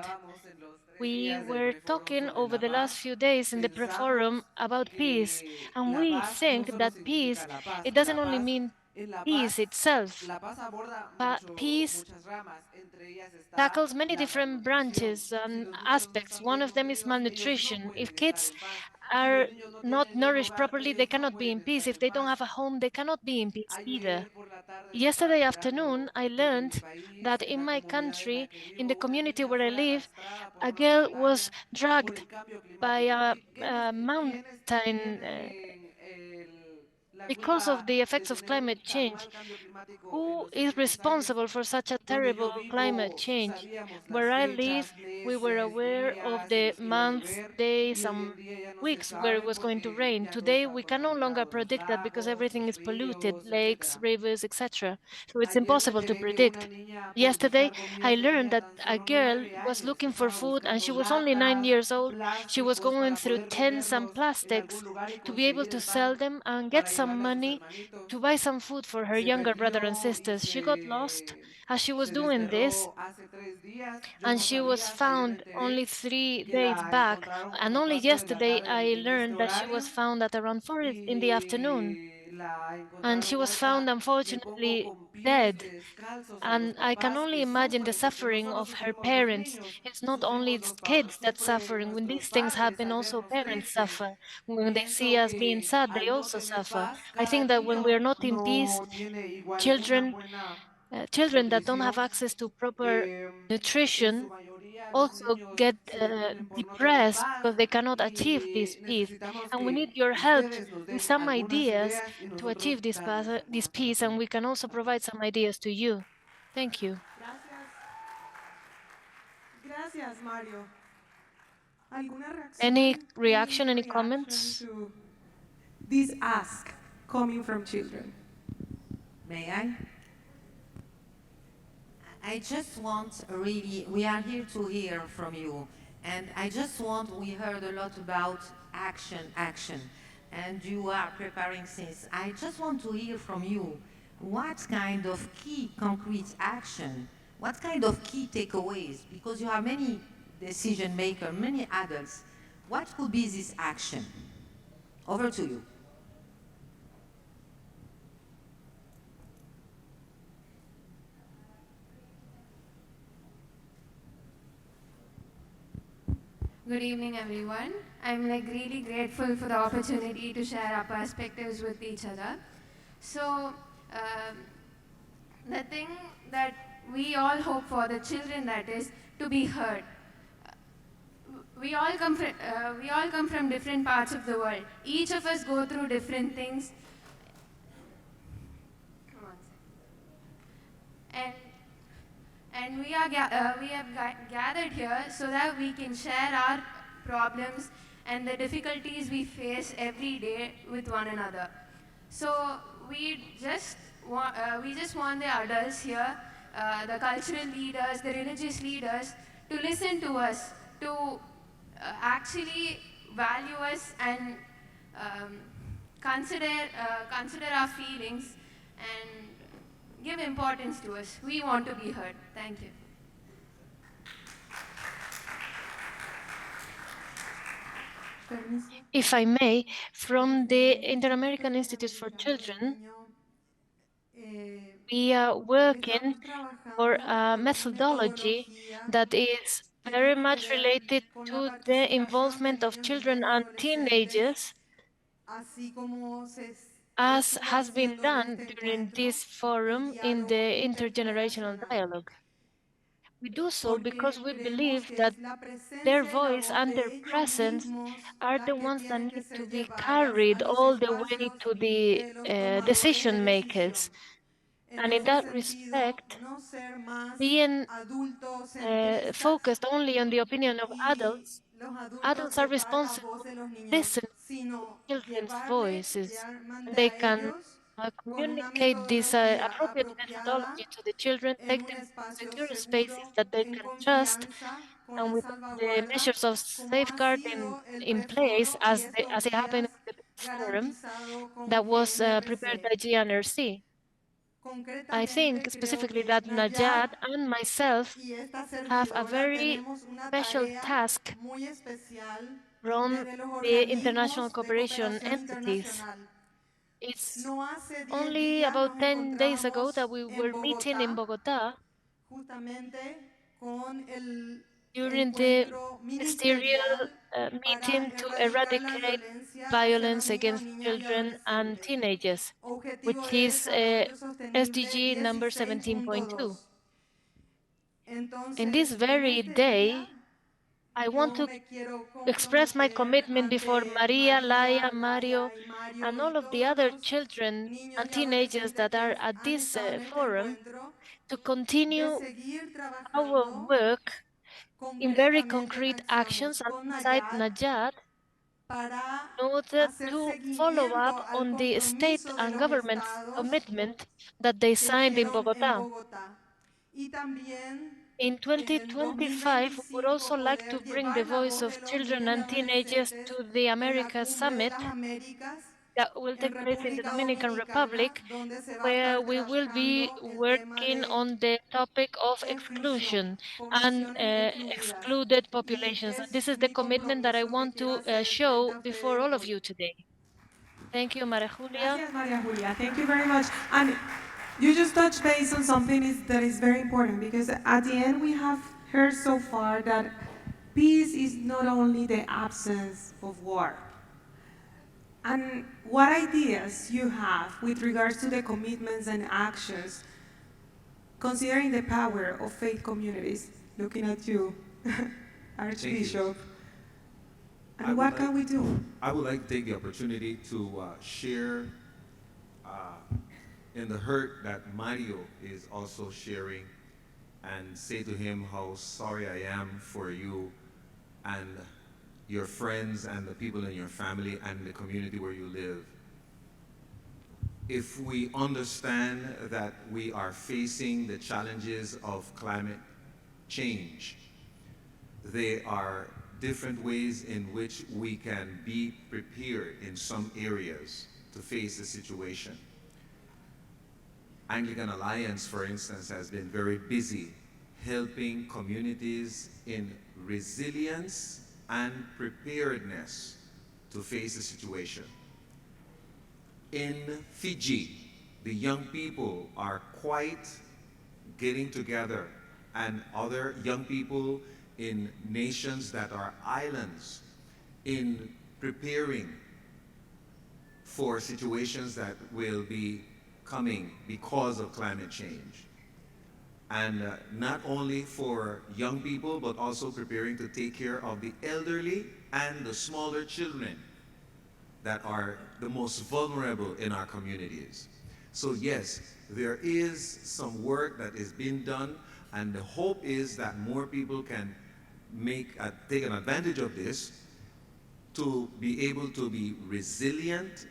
We were talking over the last few days in the pre-forum about peace, and we think that peace, it doesn't only mean peace itself, but peace tackles many different branches and aspects. One of them is malnutrition. If kids are not nourished properly, they cannot be in peace. If they don't have a home, they cannot be in peace either. Yesterday afternoon, I learned that in my country, in the community where I live, a girl was dragged by a mountain because of the effects of climate change. Who is responsible for such a terrible climate change? Where I live, we were aware of the months, days, and weeks where it was going to rain. Today, we can no longer predict that because everything is polluted, lakes, rivers, etc. So it's impossible to predict. Yesterday, I learned that a girl was looking for food and she was only 9 years old. She was going through tins and plastics to be able to sell them and get some money to buy some food for her younger brother and sisters. She got lost as she was doing this, and she was found only 3 days back. And only yesterday I learned that she was found at around 4 in the afternoon. And she was found, unfortunately, dead. And I can only imagine the suffering of her parents. It's not only kids that suffering. When these things happen, also parents suffer. When they see us being sad, they also suffer. I think that when we are not in peace, children, children that don't have access to proper nutrition also get depressed because they cannot achieve this peace. And we need your help with some ideas to achieve this peace, and we can also provide some ideas to you. Thank you. Gracias, Mario. Any reaction, any comments? To this ask coming from children? May I? I just want really, we are here to hear from you. And I just want, we heard a lot about action. And you are preparing things. I just want to hear from you, what kind of key concrete action, what kind of key takeaways, because you have many decision makers, many adults, what could be this action? Over to you. Good evening, everyone. I'm really grateful for the opportunity to share our perspectives with each other. So, the thing that we all hope for, the children that is, to be heard. we all come from different parts of the world. Each of us go through different things. Come on. And we have gathered here so that we can share our problems and the difficulties we face every day with one another. So we just want the adults here, the cultural leaders, the religious leaders, to listen to us, to actually value us and consider our feelings and give importance to us. We want to be heard. Thank you. If I may, from the Inter-American Institute for Children, we are working for a methodology that is very much related to the involvement of children and teenagers, as has been done during this forum in the intergenerational dialogue. We do so because we believe that their voice and their presence are the ones that need to be carried all the way to the decision makers. And in that respect, being focused only on the opinion of adults, adults are responsible to listen to children's voices. They can communicate this appropriate methodology to the children, take them to secure spaces that they can trust, and with the measures of safeguarding in place, as it happened with the forum that was prepared by GNRC. I think specifically that Najat and myself have a very special task from the international cooperation entities. It's only about 10 days ago that we were meeting in Bogota during the ministerial meeting to eradicate violence against children and teenagers, which is SDG number 17.2. In this very day, I want to express my commitment before Maria, Laia, Mario, and all of the other children and teenagers that are at this forum to continue our work in very concrete actions alongside Najat in order to follow up on the state and government's commitment that they signed in Bogota. In 2025, we would also like to bring the voice of children and teenagers to the Americas Summit that will take place in the Dominican Republic, where we will be working on the topic of exclusion and excluded populations. And this is the commitment that I want to show before all of you today. Thank you, Maria Julia. Gracias, Maria Julia. Thank you very much. And you just touched base on something that is very important, because at the end we have heard so far that peace is not only the absence of war. And what ideas you have with regards to the commitments and actions, considering the power of faith communities, looking at you, Archbishop, and what can we do? I would like to take the opportunity to share in the hurt that Mario is also sharing, and say to him how sorry I am for you and your friends and the people in your family and the community where you live. If we understand that we are facing the challenges of climate change, there are different ways in which we can be prepared in some areas to face the situation. Anglican Alliance, for instance, has been very busy helping communities in resilience and preparedness to face the situation. In Fiji, the young people are quite getting together, and other young people in nations that are islands in preparing for situations that will be coming because of climate change. and not only for young people, but also preparing to take care of the elderly and the smaller children that are the most vulnerable in our communities. So yes, there is some work that is being done, and the hope is that more people can take an advantage of this to be able to be resilient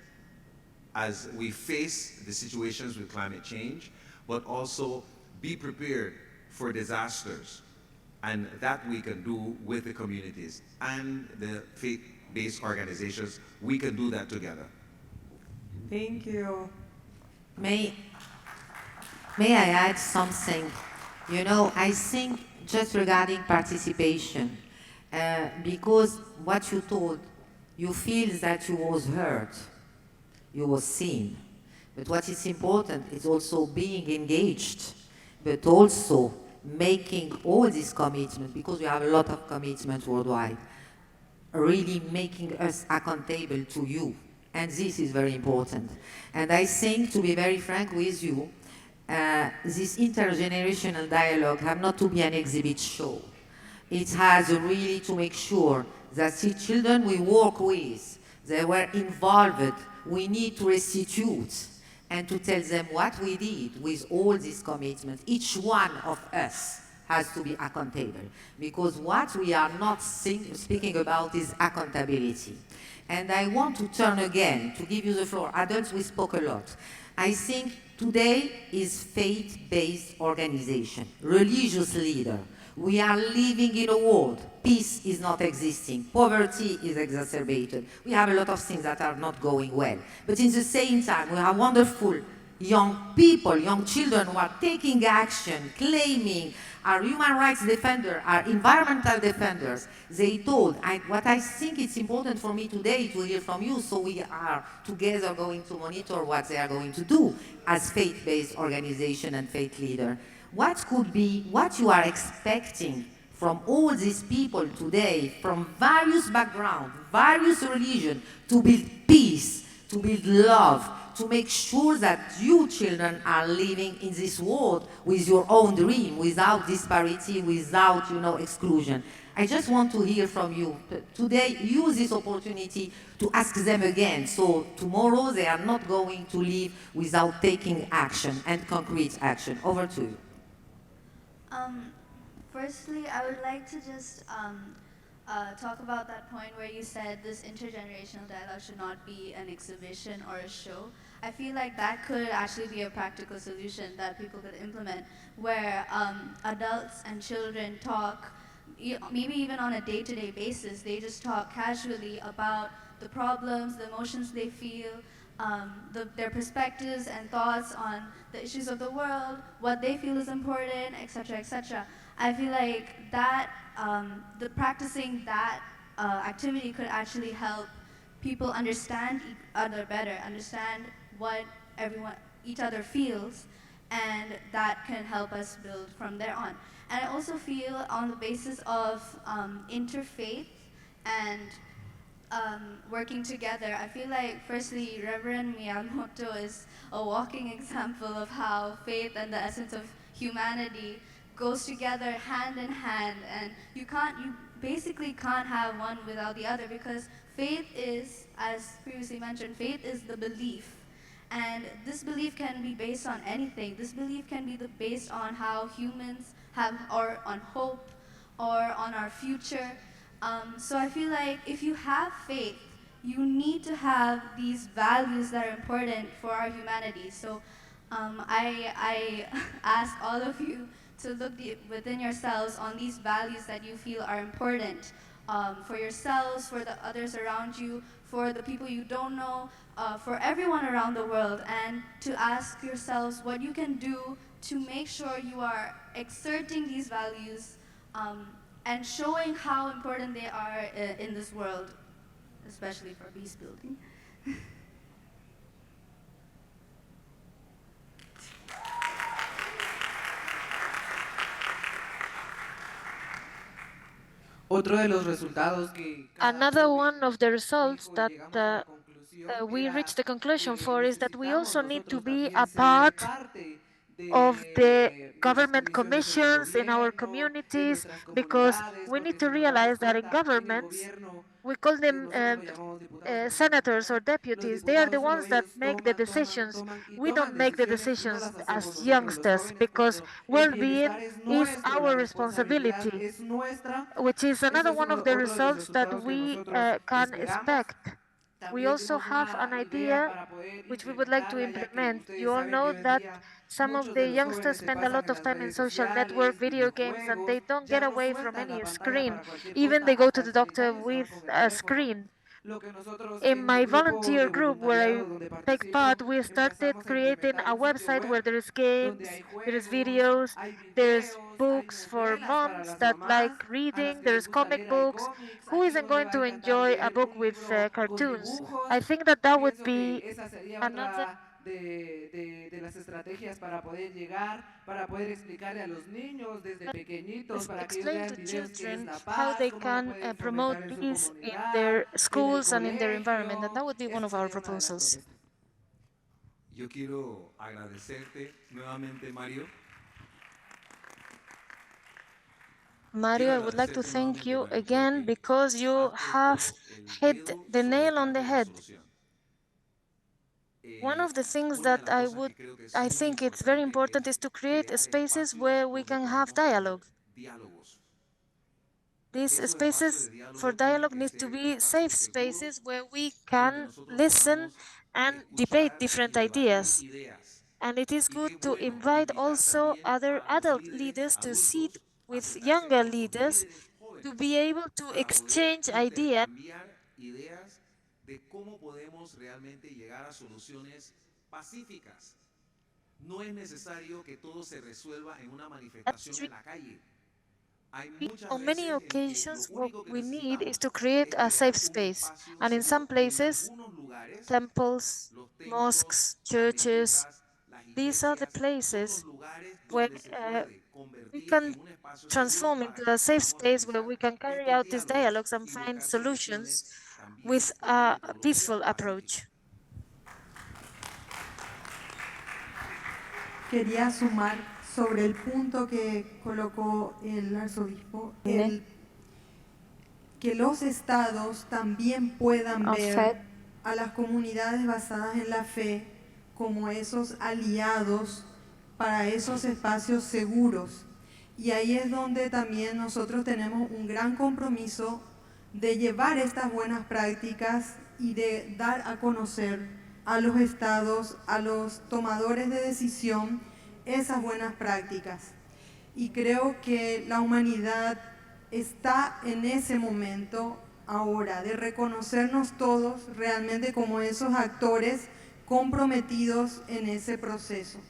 as we face the situations with climate change, but also be prepared for disasters. And that we can do with the communities and the faith-based organizations. We can do that together. Thank you. May I add something? You know, I think just regarding participation, because what you told, you feel that you was heard, you was seen. But what is important is also being engaged, but also making all these commitments, because we have a lot of commitments worldwide, really making us accountable to you. And this is very important. And I think, to be very frank with you, this intergenerational dialogue have not to be an exhibit show. It has really to make sure that the children we work with, they were involved, we need to restitute and to tell them what we did with all these commitments. Each one of us has to be accountable, because what we are not speaking about is accountability. And I want to turn again, to give you the floor. Adults, we spoke a lot. I think today is faith-based organization, religious leader. We are living in a world, peace is not existing, poverty is exacerbated. We have a lot of things that are not going well. But in the same time, we have wonderful young people, young children who are taking action, claiming, are human rights defenders, are environmental defenders. They told, what I think it's important for me today to hear from you, so we are together going to monitor what they are going to do as faith-based organization and faith leader. What could be, what you are expecting from all these people today, from various backgrounds, various religions, to build peace, to build love, to make sure that you children are living in this world with your own dream, without disparity, without, exclusion. I just want to hear from you. Today, use this opportunity to ask them again, so tomorrow they are not going to live without taking action and concrete action. Over to you. Firstly, I would like to just talk about that point where you said this intergenerational dialogue should not be an exhibition or a show. I feel like that could actually be a practical solution that people could implement, where adults and children talk, maybe even on a day-to-day basis. They just talk casually about the problems, the emotions they feel, their perspectives and thoughts on the issues of the world, what they feel is important, etc., etc. I feel like that the practicing that activity could actually help people understand each other better, understand what each other feels, and that can help us build from there on. And I also feel, on the basis of interfaith and working together, I feel like, firstly, Reverend Miyamoto is a walking example of how faith and the essence of humanity goes together hand in hand, and you basically can't have one without the other, because faith is, as previously mentioned, faith is the belief. And this belief can be based on anything. This belief can be based on how humans have, or on hope, or on our future. So I feel like if you have faith, you need to have these values that are important for our humanity. So I ask all of you to look within yourselves on these values that you feel are important for yourselves, for the others around you, for the people you don't know, for everyone around the world, and to ask yourselves what you can do to make sure you are exerting these values and showing how important they are in this world, especially for peace building. Another one of the results that we reached the conclusion for is that we also need to be a part of the government commissions in our communities, because we need to realize that in governments, we call them senators or deputies. They are the ones that make the decisions. We don't make the decisions as youngsters, because well-being is our responsibility, which is another one of the results that we can expect. We also have an idea which we would like to implement. You all know that some of the youngsters spend a lot of time in social network, video games, and they don't get away from any screen. Even they go to the doctor with a screen. In my volunteer group where I take part, we started creating a website where there is games, there is videos, there's books for moms that like reading, there's comic books. Who isn't going to enjoy a book with cartoons? I think that that would be another de las estrategias para poder llegar, para poder explicarle a los niños desde pequeñitos, para que ellos explain vean to videos qué es children la how paz, they cómo can pueden promote fomentar en su peace in comunidad, their en el schools and in their environment, and colegio. that would be one of our proposals. Yo quiero agradecerte nuevamente, Mario. Mario, I would like to thank you again because you have hit the nail on the head. One of the things that I think it's very important is to create spaces where we can have dialogue. These spaces for dialogue need to be safe spaces where we can listen and debate different ideas. And it is good to invite also other adult leaders to sit with younger leaders to be able to exchange ideas Ideas de cómo podemos realmente llegar a soluciones pacíficas. No es necesario que todo se resuelva en una manifestación en la calle. on many occasions. What we need is to create a safe space, and in some places, temples, mosques, churches, these are the places where we can transform into a safe space where we can carry out these dialogues and find solutions with a peaceful approach. Quería sumar sobre el punto que colocó el arzobispo, que los estados también puedan ver a las comunidades basadas en la fe como esos aliados para esos espacios seguros. Y ahí es donde también nosotros tenemos un gran compromiso de llevar estas buenas prácticas y de dar a conocer a los estados, a los tomadores de decisión, esas buenas prácticas. Y creo que la humanidad está en ese momento ahora de reconocernos todos realmente como esos actores comprometidos en ese proceso.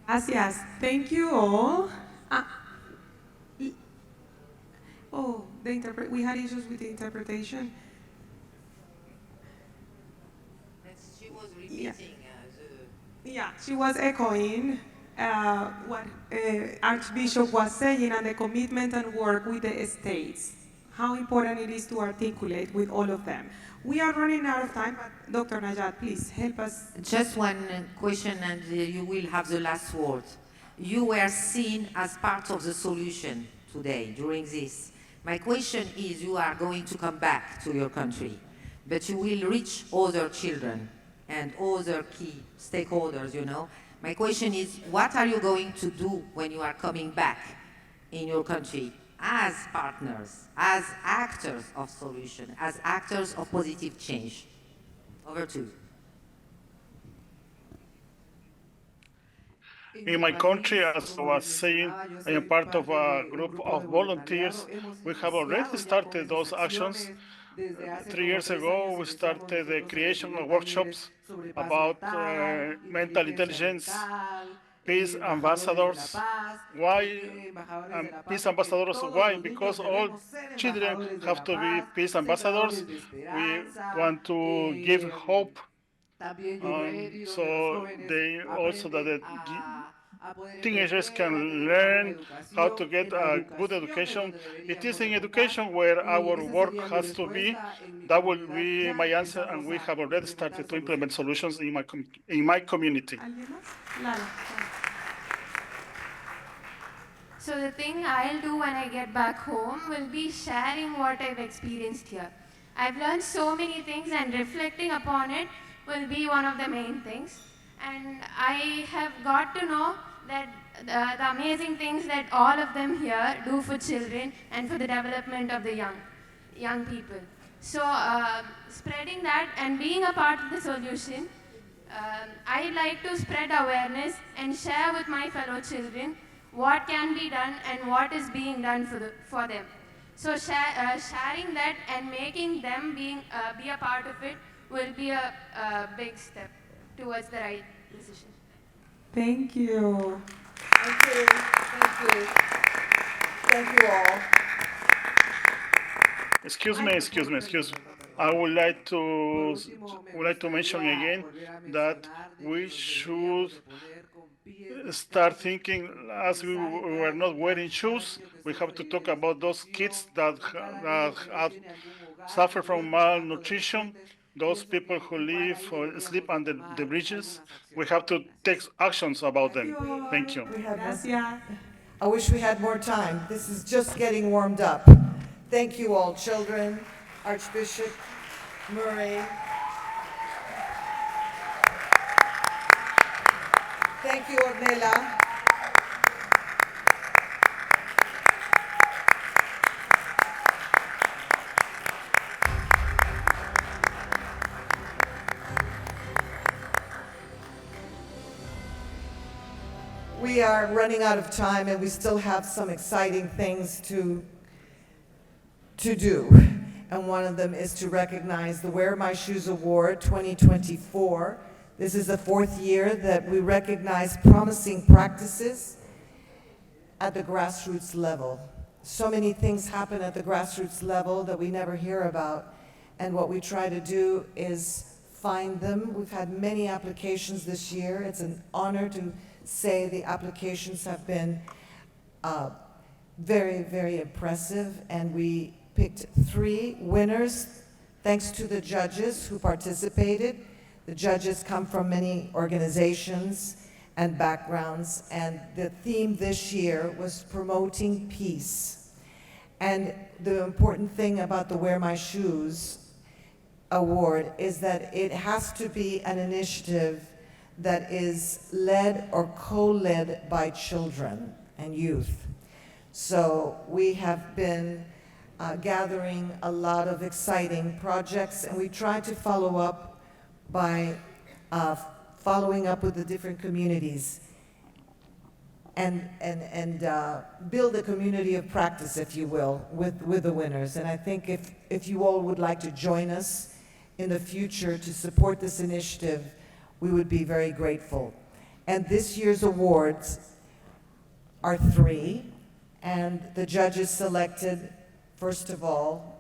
Gracias. Thank you all. We had issues with the interpretation. She was repeating. Yeah, she was echoing what Archbishop was saying and the commitment and work with the states. How important it is to articulate with all of them. We are running out of time, but Dr. Najat, please help us. Just one question and you will have the last word. You were seen as part of the solution today during this. My question is, you are going to come back to your country, but you will reach other children and other key stakeholders, you know. My question is, what are you going to do when you are coming back in your country as partners, as actors of solution, as actors of positive change? Over to you. In my country, as I was saying, I am part of a group of volunteers. We have already started those actions. 3 years ago, we started the creation of workshops about mental intelligence, peace ambassadors. Why peace ambassadors? Why? Because all children have to be peace ambassadors. We want to give hope. So they also that teenagers can learn how to get a good education. It is in education where our work has to be. That will be my answer, and we have already started to implement solutions in my community. So the thing I'll do when I get back home will be sharing what I've experienced here. I've learned so many things, and reflecting upon it will be one of the main things. And I have got to know that the amazing things that all of them here do for children and for the development of the young people. So spreading that and being a part of the solution, I like to spread awareness and share with my fellow children what can be done and what is being done for them. So sharing that and making them be a part of it will be a big step towards the right decision. Thank you. Thank you. Thank you. Thank you all. Excuse me. I would like to mention again that we should start thinking, as we were not wearing shoes, we have to talk about those kids that suffer from malnutrition, those people who live or sleep under the bridges. We have to take actions about them. Thank you. I wish we had more time. This is just getting warmed up. Thank you all, children, Archbishop Murray. Thank you, Ornella. We are running out of time, and we still have some exciting things to do. And one of them is to recognize the Wear My Shoes Award 2024. This is the fourth year that we recognize promising practices at the grassroots level. So many things happen at the grassroots level that we never hear about, and what we try to do is find them. We've had many applications this year. It's an honor to say the applications have been very, very impressive, and we picked 3 winners thanks to the judges who participated. The judges come from many organizations and backgrounds, and the theme this year was promoting peace. And the important thing about the Wear My Shoes Award is that it has to be an initiative that is led or co-led by children and youth. So we have been gathering a lot of exciting projects, and we try to follow up by following up with the different communities and build a community of practice, if you will, with the winners. And I think if you all would like to join us in the future to support this initiative, we would be very grateful. And this year's awards are 3, and the judges selected, first of all,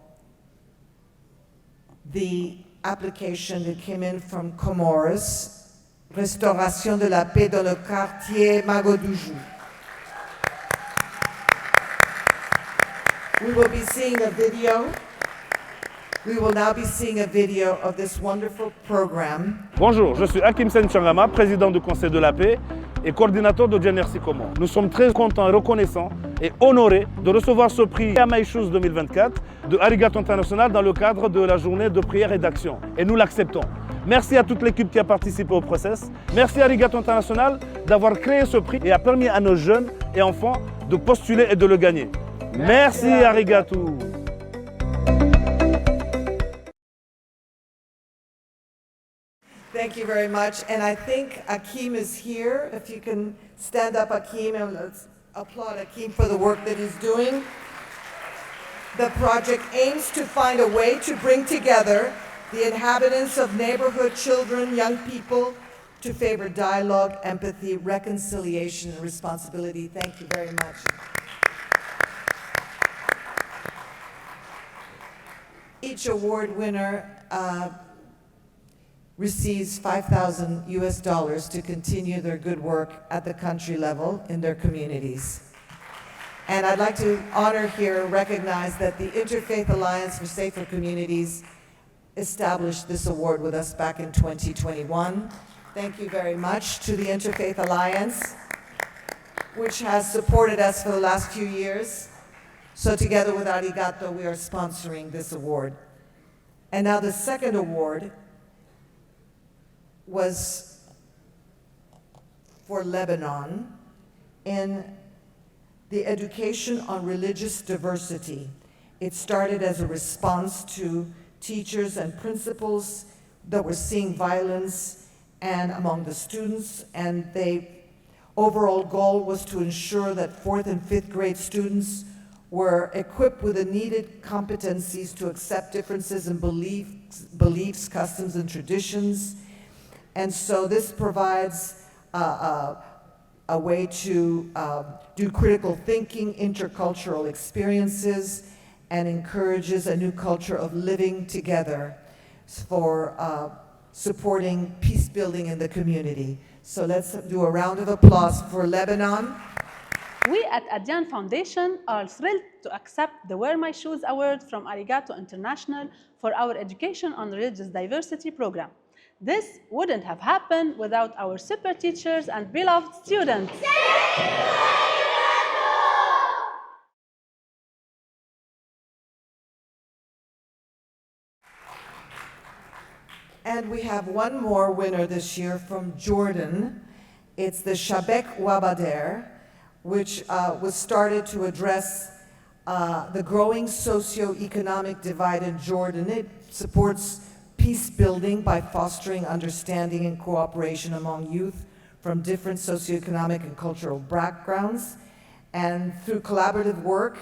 the application that came in from Comoros, Restauration de la paix dans le quartier Magodoujou. We will be seeing a video. We will now be seeing a video of this wonderful program. Bonjour, je suis Hakim Sen Changama, président du Conseil de la paix et coordinateur de GNRC Comores. Nous sommes très contents et reconnaissants et honorés de recevoir ce prix Wear My Shoes 2024 de Arigato International dans le cadre de la journée de prière et d'action. Et nous l'acceptons. Merci à toute l'équipe qui a participé au process. Merci à Arigato International d'avoir créé ce prix et a permis à nos jeunes et enfants de postuler et de le gagner. Merci Arigato. Thank you very much. And I think Akim is here. If you can stand up, Akim, and let's applaud Akim for the work that he's doing. The project aims to find a way to bring together the inhabitants of neighborhood children, young people, to favor dialogue, empathy, reconciliation, and responsibility. Thank you very much. Each award winner receives $5,000 US to continue their good work at the country level in their communities. And I'd like to honor here, recognize that the Interfaith Alliance for Safer Communities established this award with us back in 2021. Thank you very much to the Interfaith Alliance, which has supported us for the last few years. So together with Arigato, we are sponsoring this award. And now the second award was for Lebanon in the education on religious diversity. It started as a response to teachers and principals that were seeing violence and among the students, and the overall goal was to ensure that 4th and 5th grade students were equipped with the needed competencies to accept differences in beliefs, customs, and traditions. And so this provides a way to do critical thinking, intercultural experiences, and encourages a new culture of living together for supporting peace building in the community. So let's do a round of applause for Lebanon. We at Adyan Foundation are thrilled to accept the Wear My Shoes Award from Arigato International for our Education on Religious Diversity program. This wouldn't have happened without our super teachers and beloved students. And we have one more winner this year from Jordan. It's the Shabek Wabader, which was started to address the growing socioeconomic divide in Jordan. It supports peace building by fostering understanding and cooperation among youth from different socioeconomic and cultural backgrounds. And through collaborative work,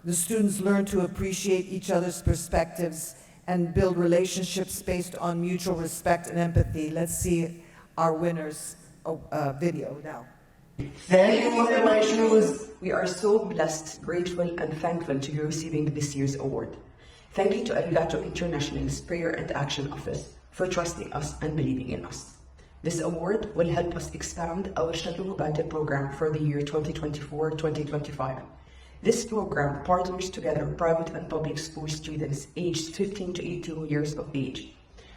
the students learn to appreciate each other's perspectives and build relationships based on mutual respect and empathy. Let's see our winner's video now. Thank you for my shoes. We are so blessed, grateful, and thankful to you receiving this year's award. Thank you to Arigato International's Prayer and Action Office for trusting us and believing in us. This award will help us expand our Shadow Bate program for the year 2024-2025. This program partners together private and public school students aged 15 to 18 years of age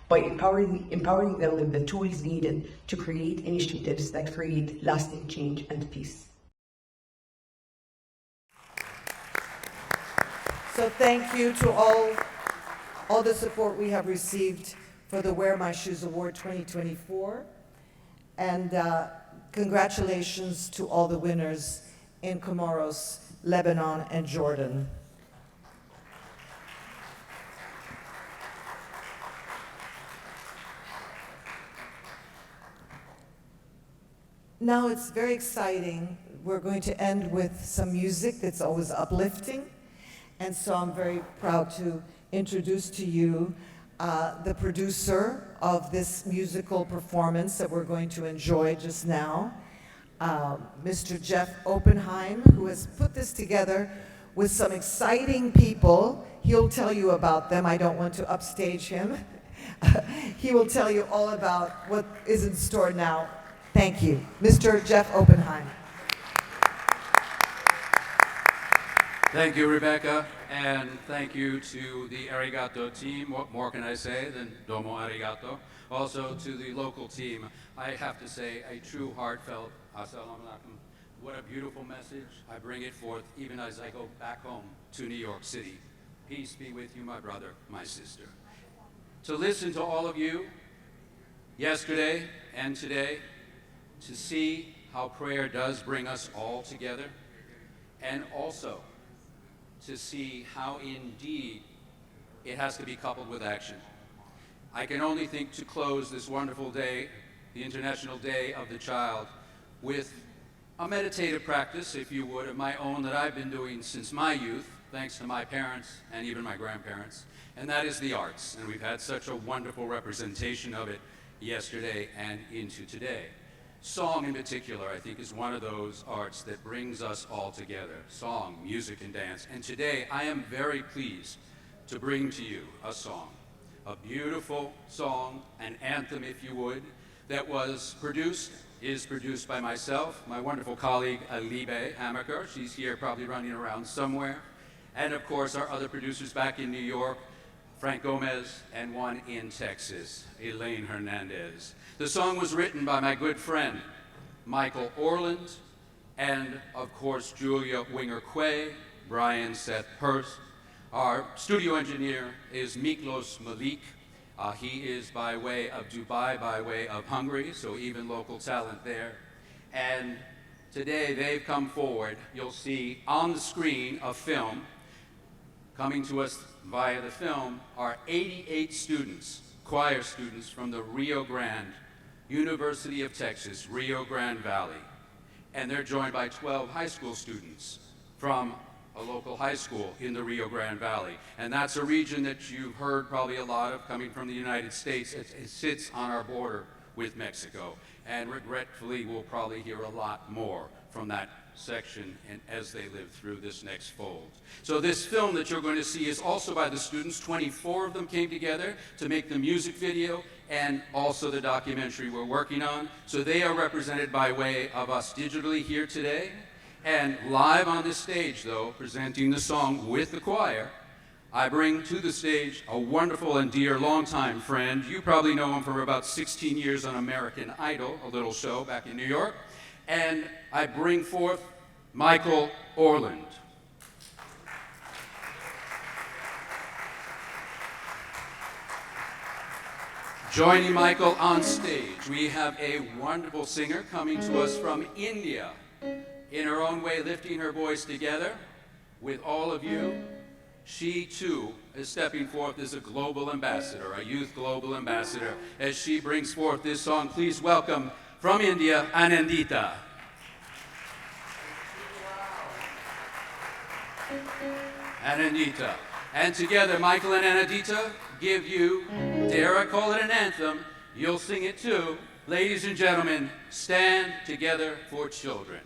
by empowering them with the tools needed to create initiatives that create lasting change and peace. So thank you to all the support we have received for the Wear My Shoes Award 2024. And congratulations to all the winners in Comoros, Lebanon, and Jordan. Now it's very exciting. We're going to end with some music that's always uplifting. And so I'm very proud to introduce to you the producer of this musical performance that we're going to enjoy just now, Mr. Jeff Oppenheim, who has put this together with some exciting people. He'll tell you about them. I don't want to upstage him. He will tell you all about what is in store now. Thank you. Mr. Jeff Oppenheim. Thank you, Rebecca, and thank you to the Arigato team. What more can I say than domo arigato? Also to the local team, I have to say a true heartfelt assalamu alaikum. What a beautiful message. I bring it forth even as I go back home to New York City. Peace be with you, my brother, my sister. To listen to all of you yesterday and today, to see how prayer does bring us all together, and also to see how indeed it has to be coupled with action. I can only think to close this wonderful day, the International Day of the Child, with a meditative practice, if you would, of my own that I've been doing since my youth, thanks to my parents and even my grandparents, and that is the arts. And we've had such a wonderful representation of it yesterday and into today. Song in particular, I think, is one of those arts that brings us all together. Song, music, and dance. And today, I am very pleased to bring to you a song a beautiful song, an anthem, if you would, that is produced by myself, my wonderful colleague Alibe Hamaker. She's here probably running around somewhere. And of course, our other producers back in New York, Frank Gomez, and one in Texas, Elaine Hernandez. The song was written by my good friend, Michael Orland, and of course, Julia Winger-Quay, Brian Seth Purse. Our studio engineer is Miklos Malik. He is by way of Dubai, by way of Hungary, so even local talent there. And today they've come forward. You'll see on the screen a film. Coming to us via the film are 88 students, choir students from the Rio Grande, University of Texas, Rio Grande Valley. And they're joined by 12 high school students from a local high school in the Rio Grande Valley. And that's a region that you've heard probably a lot of coming from the United States. It sits on our border with Mexico. And regretfully, we'll probably hear a lot more from that section and as they live through this next fold. So this film that you're going to see is also by the students. 24 of them came together to make the music video and also the documentary we're working on. So they are represented by way of us digitally here today. And live on this stage, though, presenting the song with the choir, I bring to the stage a wonderful and dear longtime friend. You probably know him for about 16 years on American Idol, a little show back in New York. And I bring forth Michael Orland. Joining Michael on stage, we have a wonderful singer coming to us from India. In her own way, lifting her voice together with all of you. She, too, is stepping forth as a global ambassador, a youth global ambassador, as she brings forth this song. Please welcome, from India, Anandita. Anandita. And together, Michael and Anandita give you, dare I call it an anthem, you'll sing it too. Ladies and gentlemen, Stand Together for Children.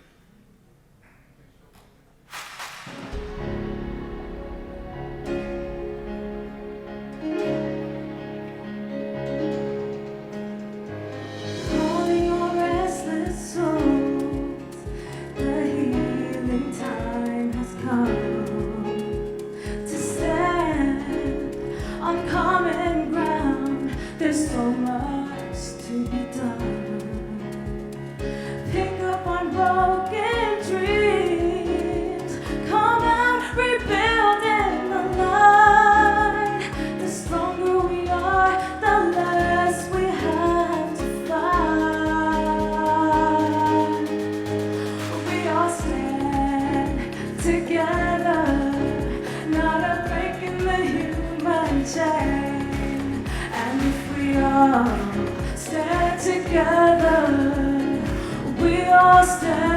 We all stand.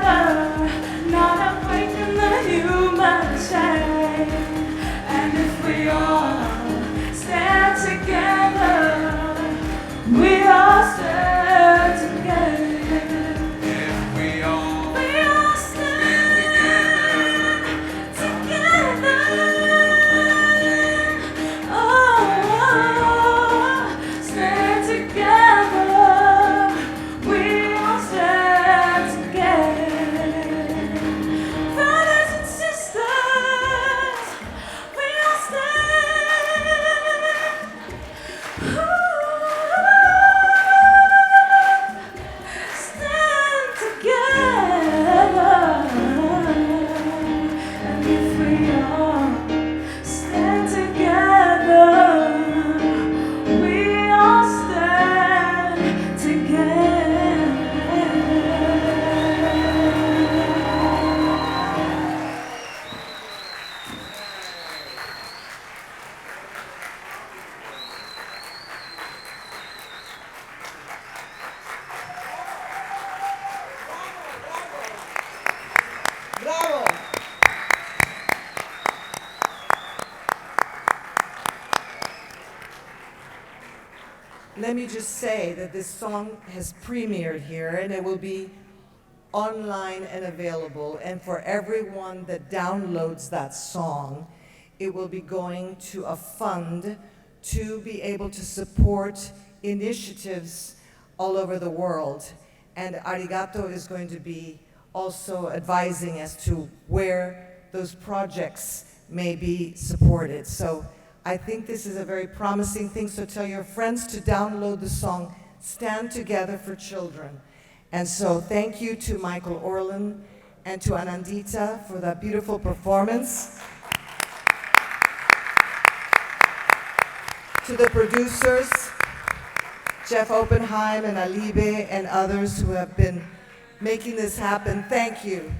together, not a break in the human chain. And if we all stand together, we all stand together. If we all Let me just say that this song has premiered here and it will be online and available. And for everyone that downloads that song, it will be going to a fund to be able to support initiatives all over the world. And Arigato is going to be also advising as to where those projects may be supported. So I think this is a very promising thing, so tell your friends to download the song, Stand Together for Children. And so thank you to Michael Orland and to Anandita for that beautiful performance. To the producers, Jeff Oppenheim and Alibe and others who have been making this happen, thank you.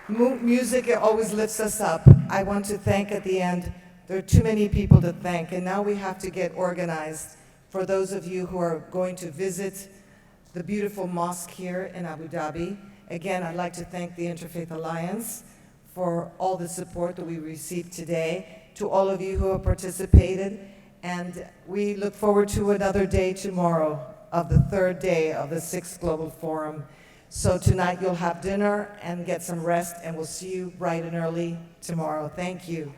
Music always lifts us up. I want to thank at the end. There are too many people to thank, and now we have to get organized. For those of you who are going to visit the beautiful mosque here in Abu Dhabi, again, I'd like to thank the Interfaith Alliance for all the support that we received today, to all of you who have participated, and we look forward to another day tomorrow of the third day of the 6th Global Forum. So tonight you'll have dinner and get some rest, and we'll see you bright and early tomorrow. Thank you.